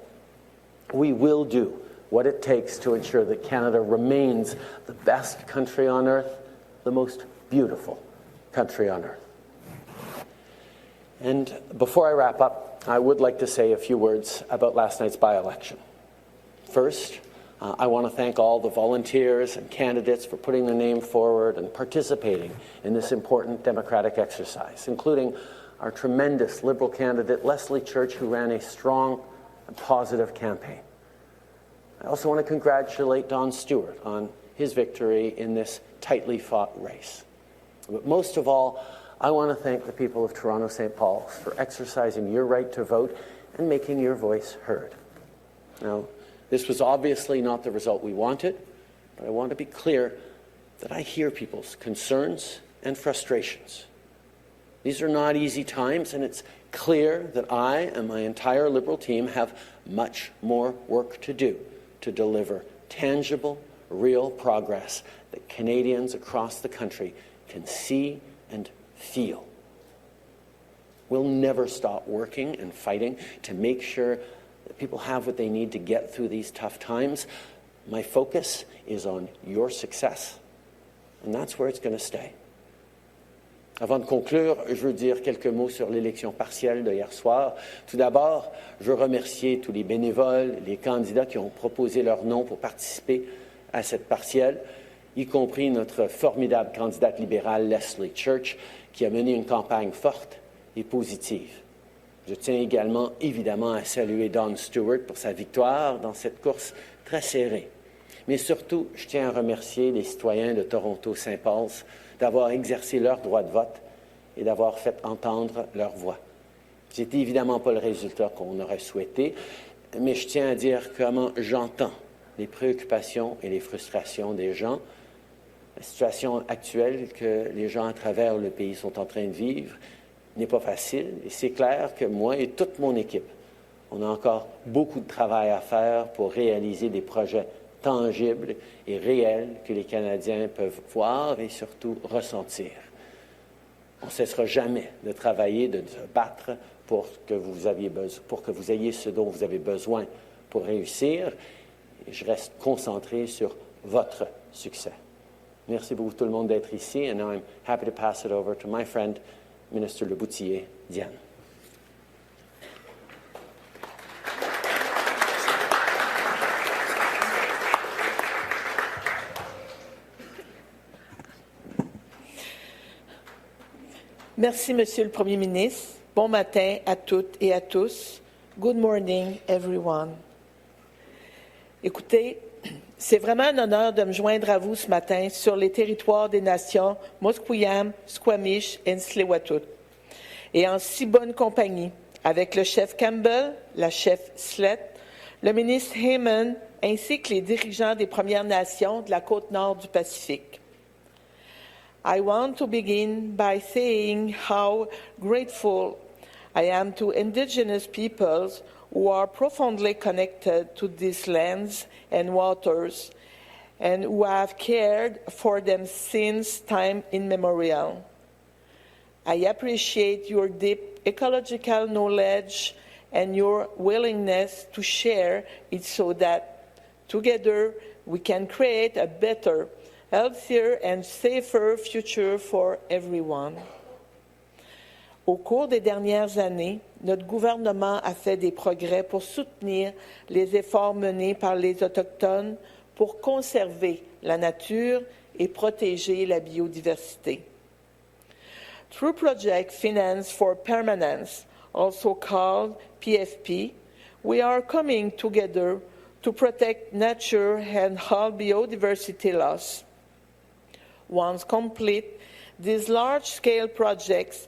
Speaker 8: We will do what it takes to ensure that Canada remains the best country on earth, the most beautiful country on earth. And before I wrap up, I would like to say a few words about last night's by-election. First, I want to thank all the volunteers and candidates for putting their name forward and participating in this important democratic exercise, including our tremendous Liberal candidate, Leslie Church, who ran a strong and positive campaign. I also want to congratulate Don Stewart on his victory in this tightly fought race. But most of all, I want to thank the people of Toronto St. Paul's for exercising your right to vote and making your voice heard. Now, this was obviously not the result we wanted, but I want to be clear that I hear people's concerns and frustrations. These are not easy times, and it's clear that I and my entire Liberal team have much more work to do to deliver tangible, real progress that Canadians across the country can see and feel. We'll never stop working and fighting to make sure that people have what they need to get through these tough times. My focus is on your success, and that's where it's going to stay. Avant de conclure, je veux dire quelques mots sur l'élection partielle de hier soir. Tout d'abord, je veux remercier tous les bénévoles, les candidats qui ont proposé leur nom pour participer à cette partielle, y compris notre formidable candidate libérale Leslie Church, qui a mené une campagne forte et positive. Je tiens également, évidemment, à saluer Don Stewart pour sa victoire dans cette course très serrée. Mais surtout, je tiens à remercier les citoyens de Toronto-Saint Paul's d'avoir exercé leur droit de vote et d'avoir fait entendre leur voix. Ce n'était évidemment pas le résultat qu'on aurait souhaité, mais je tiens à dire comment j'entends les préoccupations et les frustrations des gens. La situation actuelle que les gens à travers le pays sont en train de vivre n'est pas facile, et c'est clair que moi et toute mon équipe, on a encore beaucoup de travail à faire pour réaliser des projets tangibles et réels que les Canadiens peuvent voir et surtout ressentir. On ne cessera jamais de travailler, de se battre pour que vous ayez ce dont vous avez besoin pour réussir. Et je reste concentré sur votre succès. Merci beaucoup tout le monde d'être ici, and now I'm happy to pass it over to my friend, Minister Leboutillier Diane.
Speaker 9: Merci, Monsieur le Premier ministre. Bon matin à toutes et à tous. Good morning, everyone. Écoutez, c'est vraiment un honneur de me joindre à vous ce matin sur les territoires des nations Musqueam, Squamish et Tsleil-Waututh, et en si bonne compagnie avec le chef Campbell, la chef Slett, le ministre Heyman, ainsi que les dirigeants des Premières Nations de la côte nord du Pacifique. I want to begin by saying how grateful I am to Indigenous peoples who are profoundly connected to these lands and waters and who have cared for them since time immemorial. I appreciate your deep ecological knowledge and your willingness to share it so that together we can create a better, healthier and safer future for everyone. Au cours des dernières années, notre gouvernement a fait des progrès pour soutenir les efforts menés par les Autochtones pour conserver la nature et protéger la biodiversité. Through Project Finance for Permanence, also called PFP, we are coming together to protect nature and halt biodiversity loss. Once complete, these large-scale projects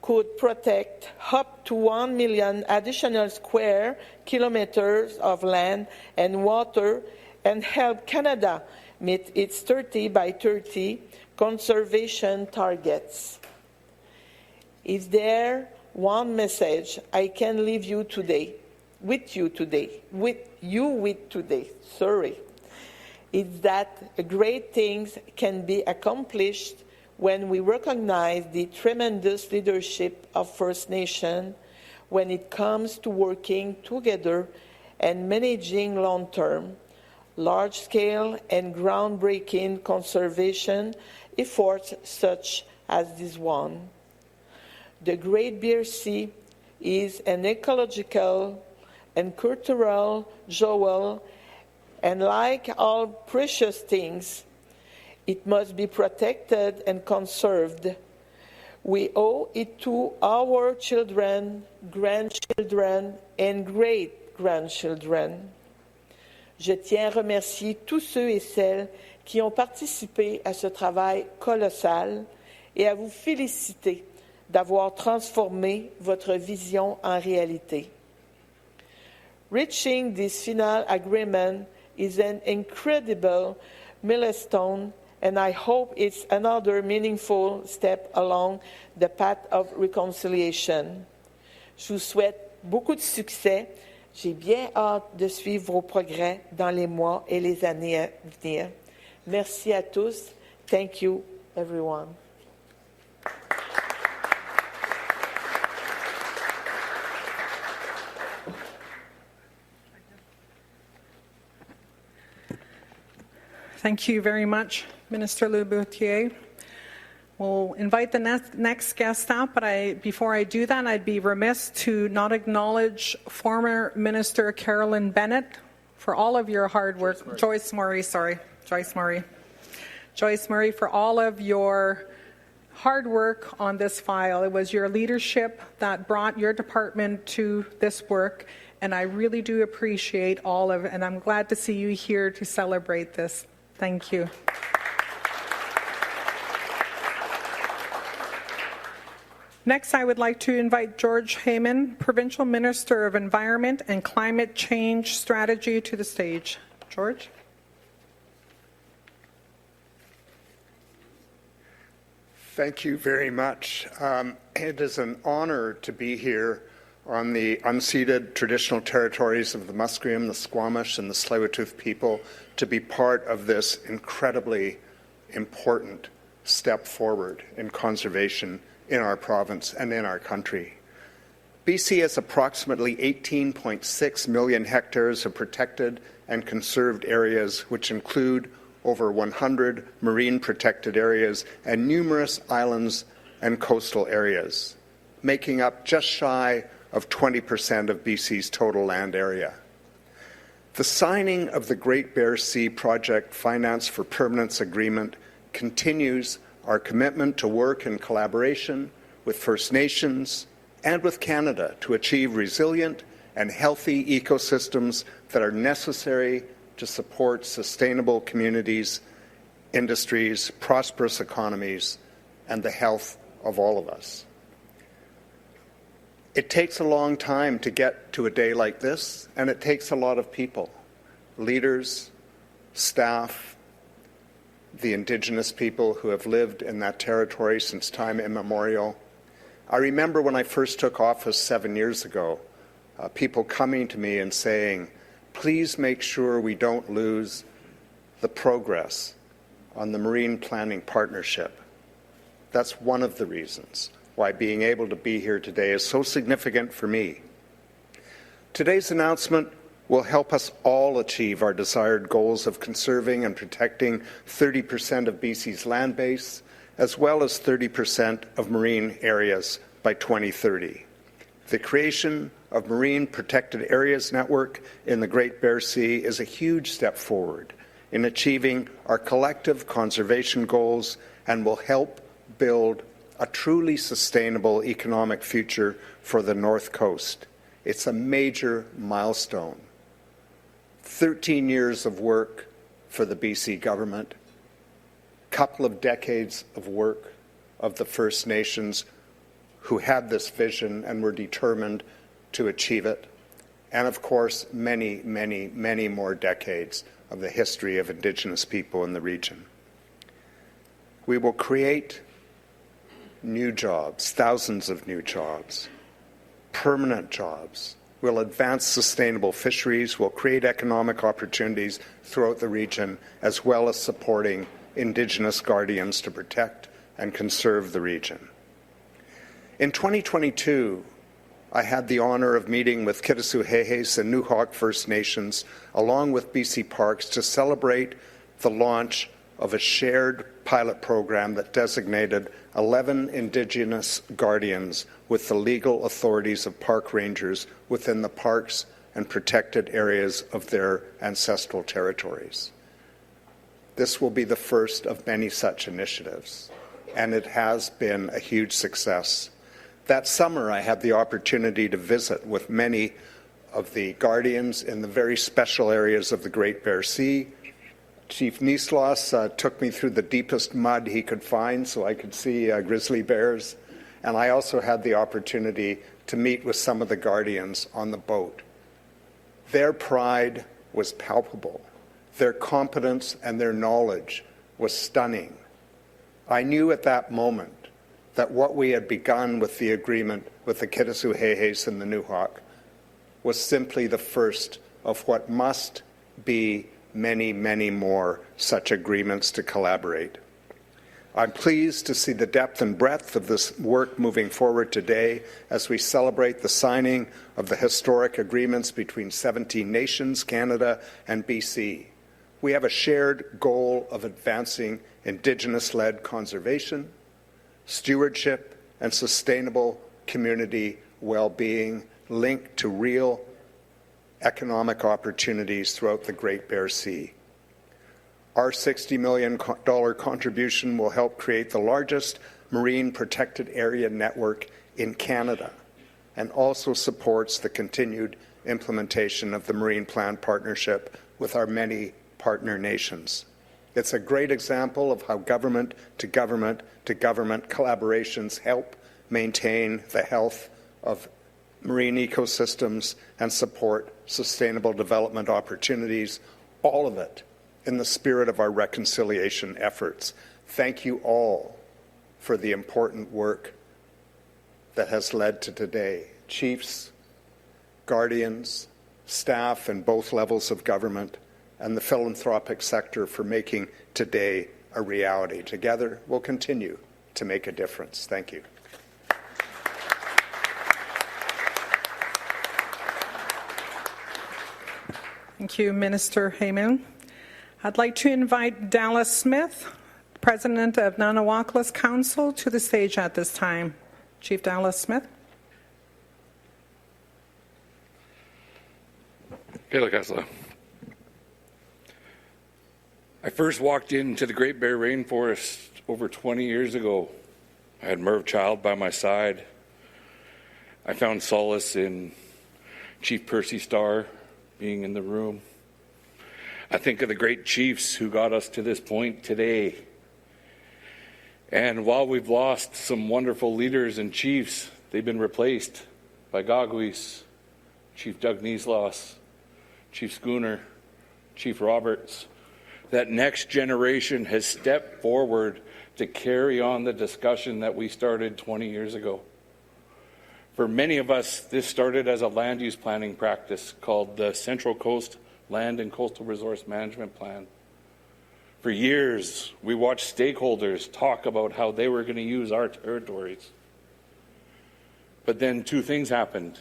Speaker 9: could protect up to 1 million additional square kilometers of land and water and help Canada meet its 30 by 30 conservation targets. Is there one message I can leave you today, is that great things can be accomplished when we recognize the tremendous leadership of First Nation when it comes to working together and managing long-term, large-scale and groundbreaking conservation efforts such as this one. The Great Bear Sea is an ecological and cultural jewel, and like all precious things, it must be protected and conserved. We owe it to our children, grandchildren, and great-grandchildren. Je tiens à remercier tous ceux et celles qui ont participé à ce travail colossal et à vous féliciter d'avoir transformé votre vision en réalité. Reaching this final agreement is an incredible milestone, and I hope it's another meaningful step along the path of reconciliation. Je vous souhaite beaucoup de succès. J'ai bien hâte de suivre vos progrès dans les mois et les années à venir. Merci à tous. Thank you, everyone.
Speaker 6: Thank you very much, Minister Leboutier. We'll invite the next guest up, but before I do that, I'd be remiss to not acknowledge former Minister Carolyn Bennett for all of your hard work. Joyce Murray, for all of your hard work on this file. It was your leadership that brought your department to this work, and I really do appreciate all of it, and I'm glad to see you here to celebrate this. Thank you. Next, I would like to invite George Heyman, Provincial Minister of Environment and Climate Change Strategy, to the stage. George?
Speaker 10: Thank you very much. It is an honor to be here on the unceded traditional territories of the Musqueam, the Squamish, and the Tsleil-Waututh people to be part of this incredibly important step forward in conservation in our province and in our country. BC has approximately 18.6 million hectares of protected and conserved areas, which include over 100 marine protected areas and numerous islands and coastal areas, making up just shy of 20% of BC's total land area. The signing of the Great Bear Sea Project Finance for Permanence Agreement continues our commitment to work in collaboration with First Nations, and with Canada to achieve resilient and healthy ecosystems that are necessary to support sustainable communities, industries, prosperous economies, and the health of all of us. It takes a long time to get to a day like this, and it takes a lot of people, leaders, staff, the Indigenous people who have lived in that territory since time immemorial. I remember when I first took office 7 years ago, people coming to me and saying, please make sure we don't lose the progress on the Marine Planning Partnership. That's one of the reasons why being able to be here today is so significant for me. Today's announcement will help us all achieve our desired goals of conserving and protecting 30% of BC's land base, as well as 30% of marine areas by 2030. The creation of Marine Protected Areas Network in the Great Bear Sea is a huge step forward in achieving our collective conservation goals and will help build a truly sustainable economic future for the North Coast. It's a major milestone. 13 years of work for the BC government, couple of decades of work of the First Nations who had this vision and were determined to achieve it, and of course many, many, many more decades of the history of Indigenous people in the region. We will create new jobs, thousands of new jobs, permanent jobs. We'll advance sustainable fisheries. We'll create economic opportunities throughout the region, as well as supporting Indigenous guardians to protect and conserve the region. In 2022, I had the honour of meeting with Kitasoo-Hehes and Newhawk First Nations, along with BC Parks, to celebrate the launch of a shared pilot program that designated 11 Indigenous guardians with the legal authorities of park rangers within the parks and protected areas of their ancestral territories. This will be the first of many such initiatives, and it has been a huge success. That summer, I had the opportunity to visit with many of the guardians in the very special areas of the Great Bear Sea. Chief Nislos took me through the deepest mud he could find so I could see grizzly bears. And I also had the opportunity to meet with some of the guardians on the boat. Their pride was palpable. Their competence and their knowledge was stunning. I knew at that moment that what we had begun with the agreement with the Kitasoo-Hehes and the Newhawk was simply the first of what must be many, many more such agreements to collaborate. I'm pleased to see the depth and breadth of this work moving forward today as we celebrate the signing of the historic agreements between 17 nations, Canada, and BC. We have a shared goal of advancing Indigenous-led conservation, stewardship, and sustainable community well-being linked to real economic opportunities throughout the Great Bear Sea. Our $60 million contribution will help create the largest marine protected area network in Canada and also supports the continued implementation of the Marine Plan Partnership with our many partner nations. It's a great example of how government to government collaborations help maintain the health of marine ecosystems and support sustainable development opportunities, all of it in the spirit of our reconciliation efforts. Thank you all for the important work that has led to today. Chiefs, guardians, staff in both levels of government, and the philanthropic sector for making today a reality. Together, we'll continue to make a difference. Thank you.
Speaker 6: Thank you, Minister Heyman. I'd like to invite Dallas Smith, President of Nanawakla's Council, to the stage at this time. Chief Dallas Smith.
Speaker 11: Kelakasla. I first walked into the Great Bear Rainforest over 20 years ago. I had Merv Child by my side. I found solace in Chief Percy Starr being in the room. I think of the great chiefs who got us to this point today. And while we've lost some wonderful leaders and chiefs, they've been replaced by Gagwis, Chief Doug Niesloss, Chief Schooner, Chief Roberts. That next generation has stepped forward to carry on the discussion that we started 20 years ago. For many of us, this started as a land use planning practice called the Central Coast Land and Coastal Resource Management Plan. For years, we watched stakeholders talk about how they were going to use our territories. But then two things happened.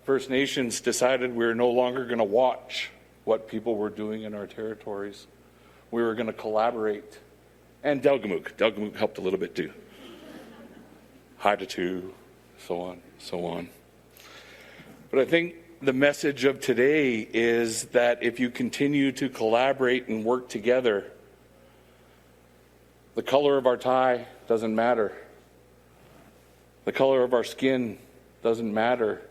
Speaker 11: First Nations decided we were no longer going to watch what people were doing in our territories. We were going to collaborate. And Delgamuukw. Delgamuukw helped a little bit too. Haiduttu, so on, so on. But I think the message of today is that if you continue to collaborate and work together, the color of our tie doesn't matter. The color of our skin doesn't matter.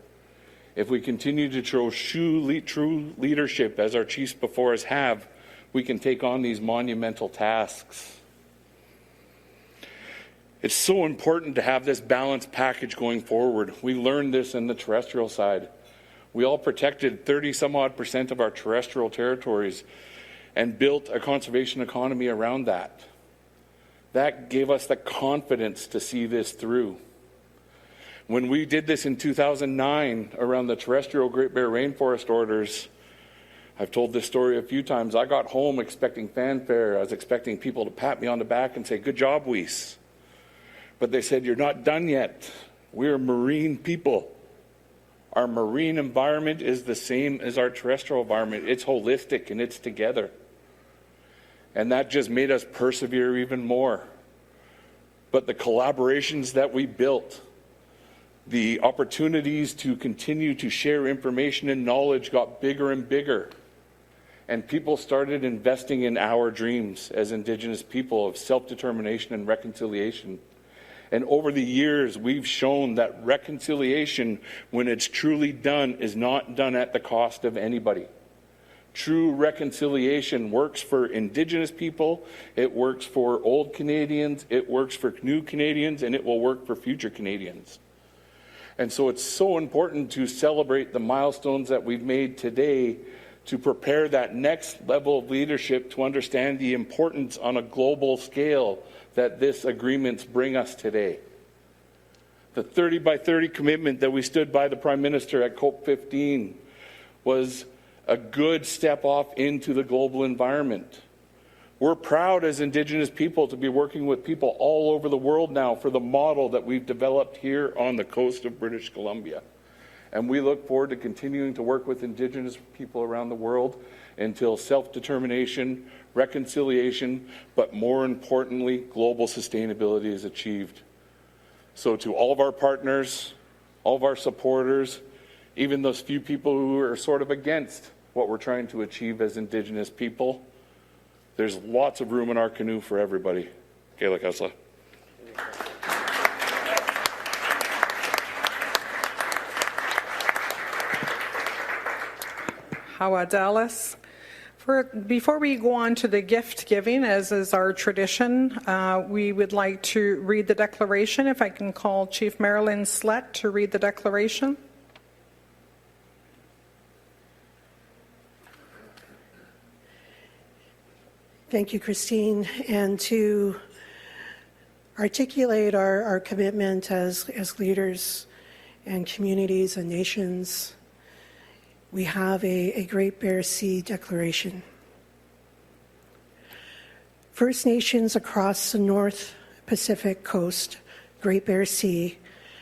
Speaker 11: If we continue to show true leadership as our chiefs before us have, we can take on these monumental tasks. It's so important to have this balanced package going forward. We learned this in the terrestrial side. We all protected 30-some-odd% of our terrestrial territories and built a conservation economy around that. That gave us the confidence to see this through. When we did this in 2009 around the terrestrial Great Bear Rainforest orders, I've told this story a few times. I got home expecting fanfare. I was expecting people to pat me on the back and say, "Good job, Weiss." But they said, "You're not done yet. We're marine people. Our marine environment is the same as our terrestrial environment. It's holistic and it's together." And that just made us persevere even more. But the collaborations that we built, the opportunities to continue to share information and knowledge got bigger and bigger. And people started investing in our dreams as Indigenous people of self-determination and reconciliation. And over the years, we've shown that reconciliation, when it's truly done, is not done at the cost of anybody. True reconciliation works for Indigenous people, it works for old Canadians, it works for new Canadians, and it will work for future Canadians. And so it's so important to celebrate the milestones that we've made today to prepare that next level of leadership to understand the importance on a global scale that this agreements bring us today. The 30 by 30 commitment that we stood by the Prime Minister at COP15 was a good step off into the global environment. We're proud as Indigenous people to be working with people all over the world now for the model that we've developed here on the coast of British Columbia. And we look forward to continuing to work with Indigenous people around the world until self-determination, reconciliation, but more importantly, global sustainability is achieved. So to all of our partners, all of our supporters, even those few people who are sort of against what we're trying to achieve as Indigenous people, there's lots of room in our canoe for everybody. Gaelic Usla.
Speaker 6: Hawa Dallas. Before we go on to the gift giving, as is our tradition, we would like to read the declaration. If I can call Chief Marilyn Slett to read the declaration.
Speaker 7: Thank you, Christine. And to articulate our commitment as leaders and communities and nations, we have a Great Bear Sea Declaration. First Nations across the North Pacific coast, Great Bear Sea,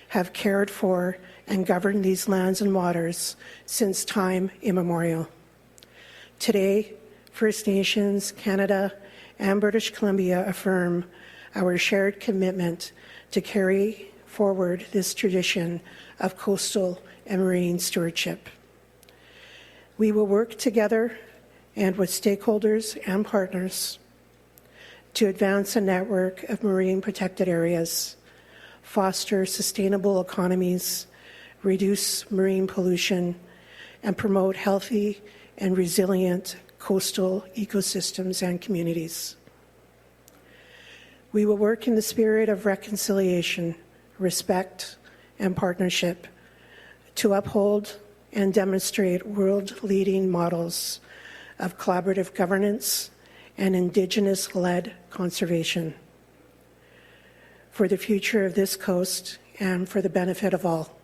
Speaker 7: have cared for and governed these lands and waters since time immemorial. Today, First Nations, Canada, and British Columbia affirm our shared commitment to carry forward this tradition of coastal and marine stewardship. We will work together and with stakeholders and partners to advance a network of marine protected areas, foster sustainable economies, reduce marine pollution, and promote healthy and resilient coastal ecosystems and communities. We will work in the spirit of reconciliation, respect, and partnership to uphold and demonstrate world-leading models of collaborative governance and Indigenous-led conservation for the future of this coast and for the benefit of all.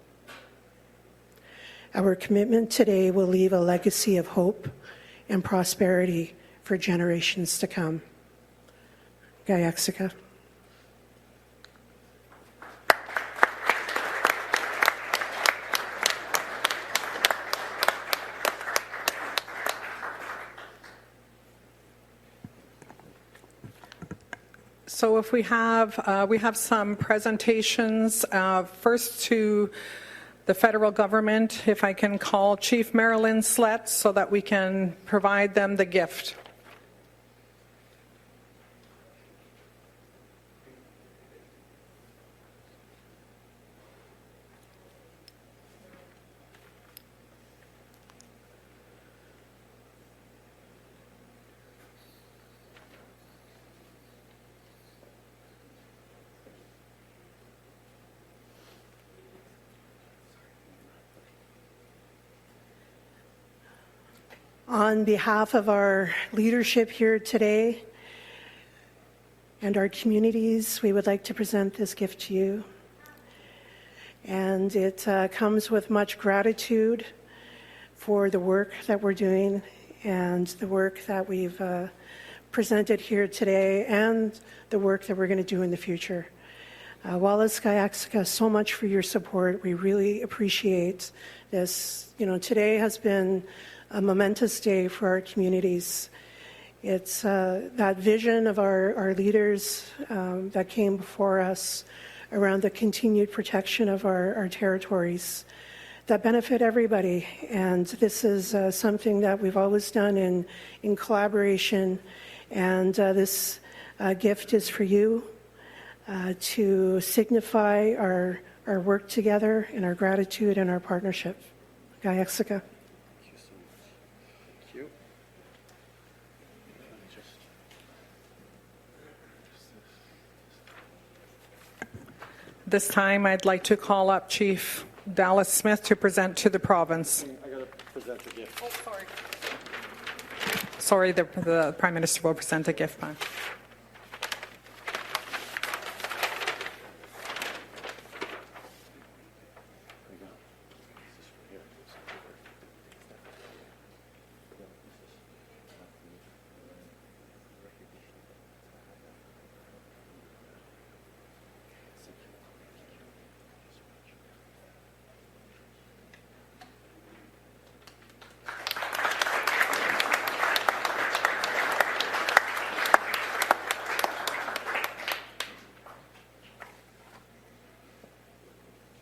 Speaker 7: Our commitment today will leave a legacy of hope and prosperity for generations to come. Gayaksika.
Speaker 6: So if we have some presentations, first to the federal government, if I can call Chief Marilyn Slett so that we can provide them the gift.
Speaker 7: On behalf of our leadership here today and our communities, we would like to present this gift to you. And it comes with much gratitude for the work that we're doing and the work that we've presented here today and the work that we're going to do in the future. Wallace Gayaksika, so much for your support. We really appreciate this. You know, today has been a momentous day for our communities. It's that vision of our leaders that came before us around the continued protection of our territories that benefit everybody. And this is something that we've always done in collaboration. And this gift is for you to signify our work together and our gratitude and our partnership. Gayaksika.
Speaker 6: This time, I'd like to call up Chief Dallas Smith to present to the province.
Speaker 8: I got to present the gift.
Speaker 6: Oh, sorry. Sorry, the Prime Minister will present a gift back.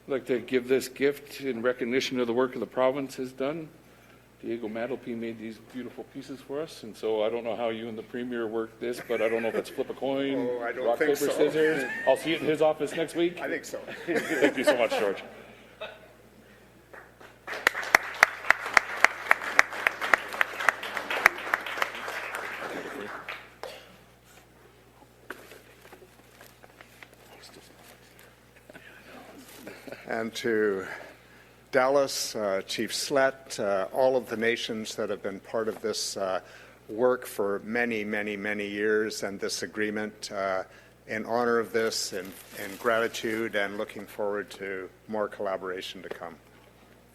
Speaker 11: I'd like to give this gift in recognition of the work of the province has done. Diego Madelpi made these beautiful pieces for us, and so I don't know how you and the Premier worked this, but I don't know if it's flip a coin,
Speaker 10: I don't
Speaker 11: rock,
Speaker 10: think
Speaker 11: paper,
Speaker 10: so.
Speaker 11: scissors. I'll see it in his office next week.
Speaker 10: I think so.
Speaker 11: Thank you so much, George.
Speaker 10: And to Dallas, Chief Slett, all of the nations that have been part of this work for many, many, many years, and this agreement in honor of this and gratitude and looking forward to more collaboration to come.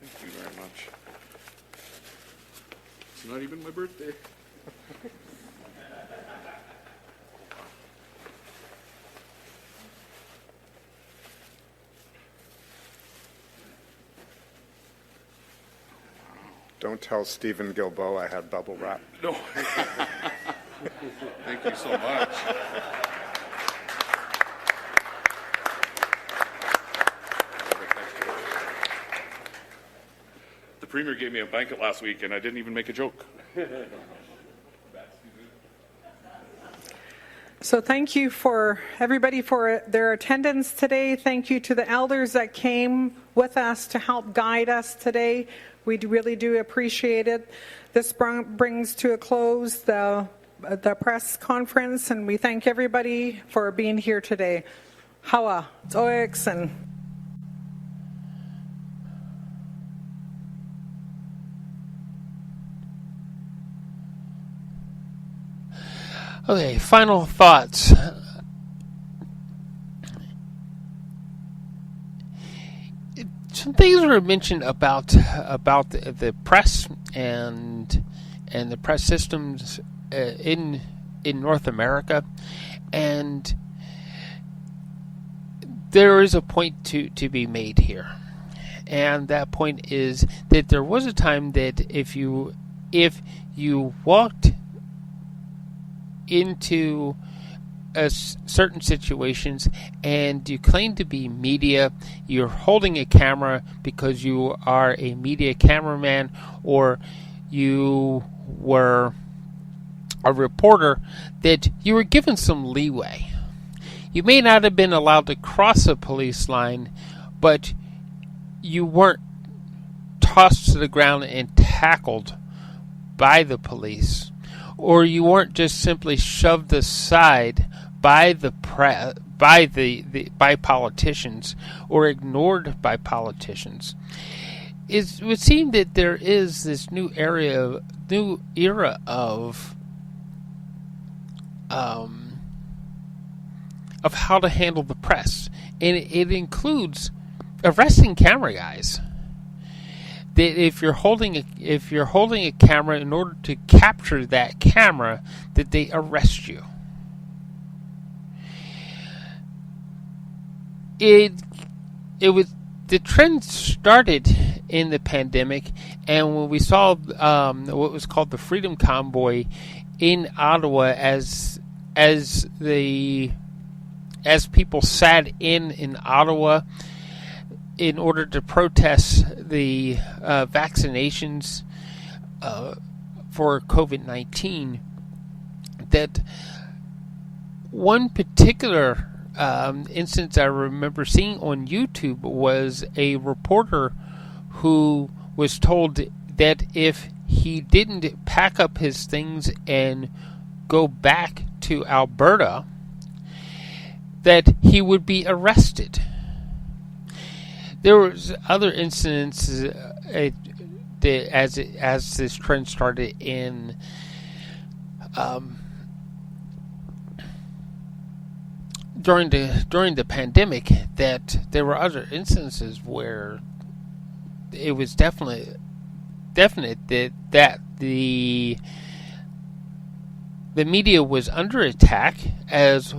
Speaker 11: Thank you very much. It's not even my birthday.
Speaker 10: Don't tell Stephen Gilboa I had bubble wrap.
Speaker 11: No. Thank you so much. The Premier gave me a blanket last week, and I didn't even make a joke.
Speaker 6: So thank you for everybody for their attendance today. Thank you to the elders that came with us to help guide us today. We really do appreciate it. This brings to a close the press conference, and we thank everybody for being here today. Hawa, Zoix, and
Speaker 1: okay, final thoughts. Some things were mentioned about the press and the press systems in North America, and there is a point to be made here, and that point is that there was a time that if you walked into certain situations and you claim to be media, you're holding a camera because you are a media cameraman, or you were a reporter, that you were given some leeway. You may not have been allowed to cross a police line, but you weren't tossed to the ground and tackled by the police, or you weren't just simply shoved aside by the press, by politicians, or ignored by politicians. It would seem that there is this new era of how to handle the press, and it includes arresting camera guys. That if you're holding a camera, in order to capture that camera, that they arrest you. It was the trend started in the pandemic, and when we saw what was called the Freedom Convoy in Ottawa, as people sat in Ottawa in order to protest the vaccinations for COVID-19, that one particular instance I remember seeing on YouTube was a reporter who was told that if he didn't pack up his things and go back to Alberta, that he would be arrested. There was other incidents as this trend started in during the pandemic, that there were other instances where it was definite that the media was under attack and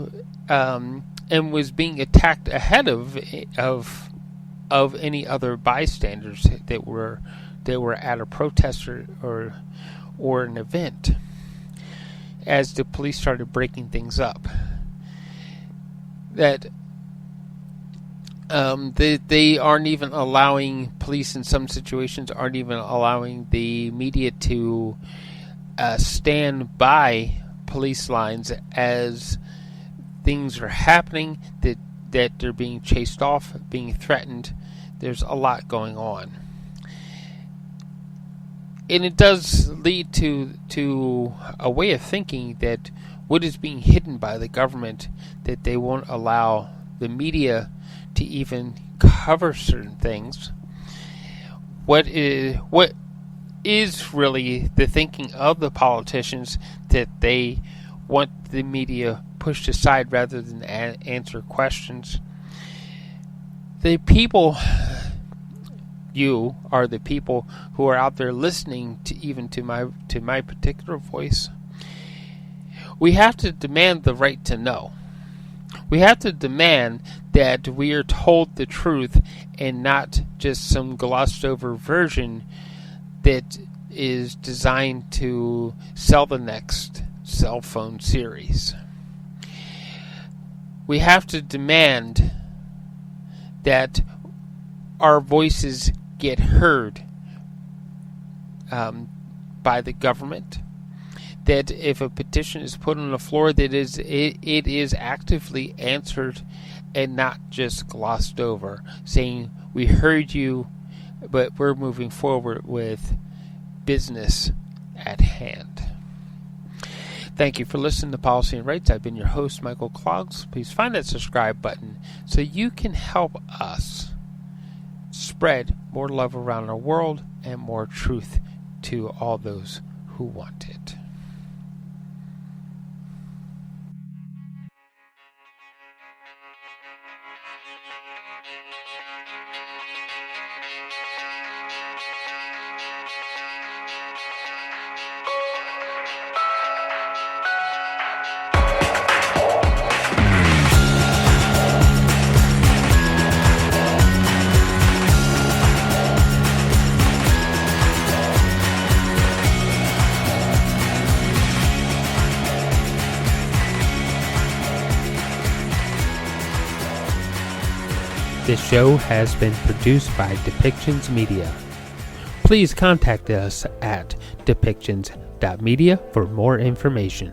Speaker 1: was being attacked ahead of any other bystanders that were at a protest or an event, as the police started breaking things up. That they aren't even allowing, police in some situations aren't even allowing the media to stand by police lines as things are happening, that they're being chased off, being threatened. There's a lot going on. And it does lead to a way of thinking that what is being hidden by the government, that they won't allow the media to even cover certain things. What is really the thinking of the politicians, that they want the media pushed aside rather than answer questions. The people, you are the people who are out there listening to my particular voice. We have to demand the right to know. We have to demand that we are told the truth and not just some glossed over version that is designed to sell the next cell phone series. We have to demand that our voices get heard by the government, that if a petition is put on the floor, that it is actively answered and not just glossed over, saying, we heard you, but we're moving forward with business at hand. Thank you for listening to Policy and Rights. I've been your host, Michael Clogs. Please find that subscribe button so you can help us spread more love around our world and more truth to all those who want it. This show has been produced by Depictions Media. Please contact us at depictions.media for more information.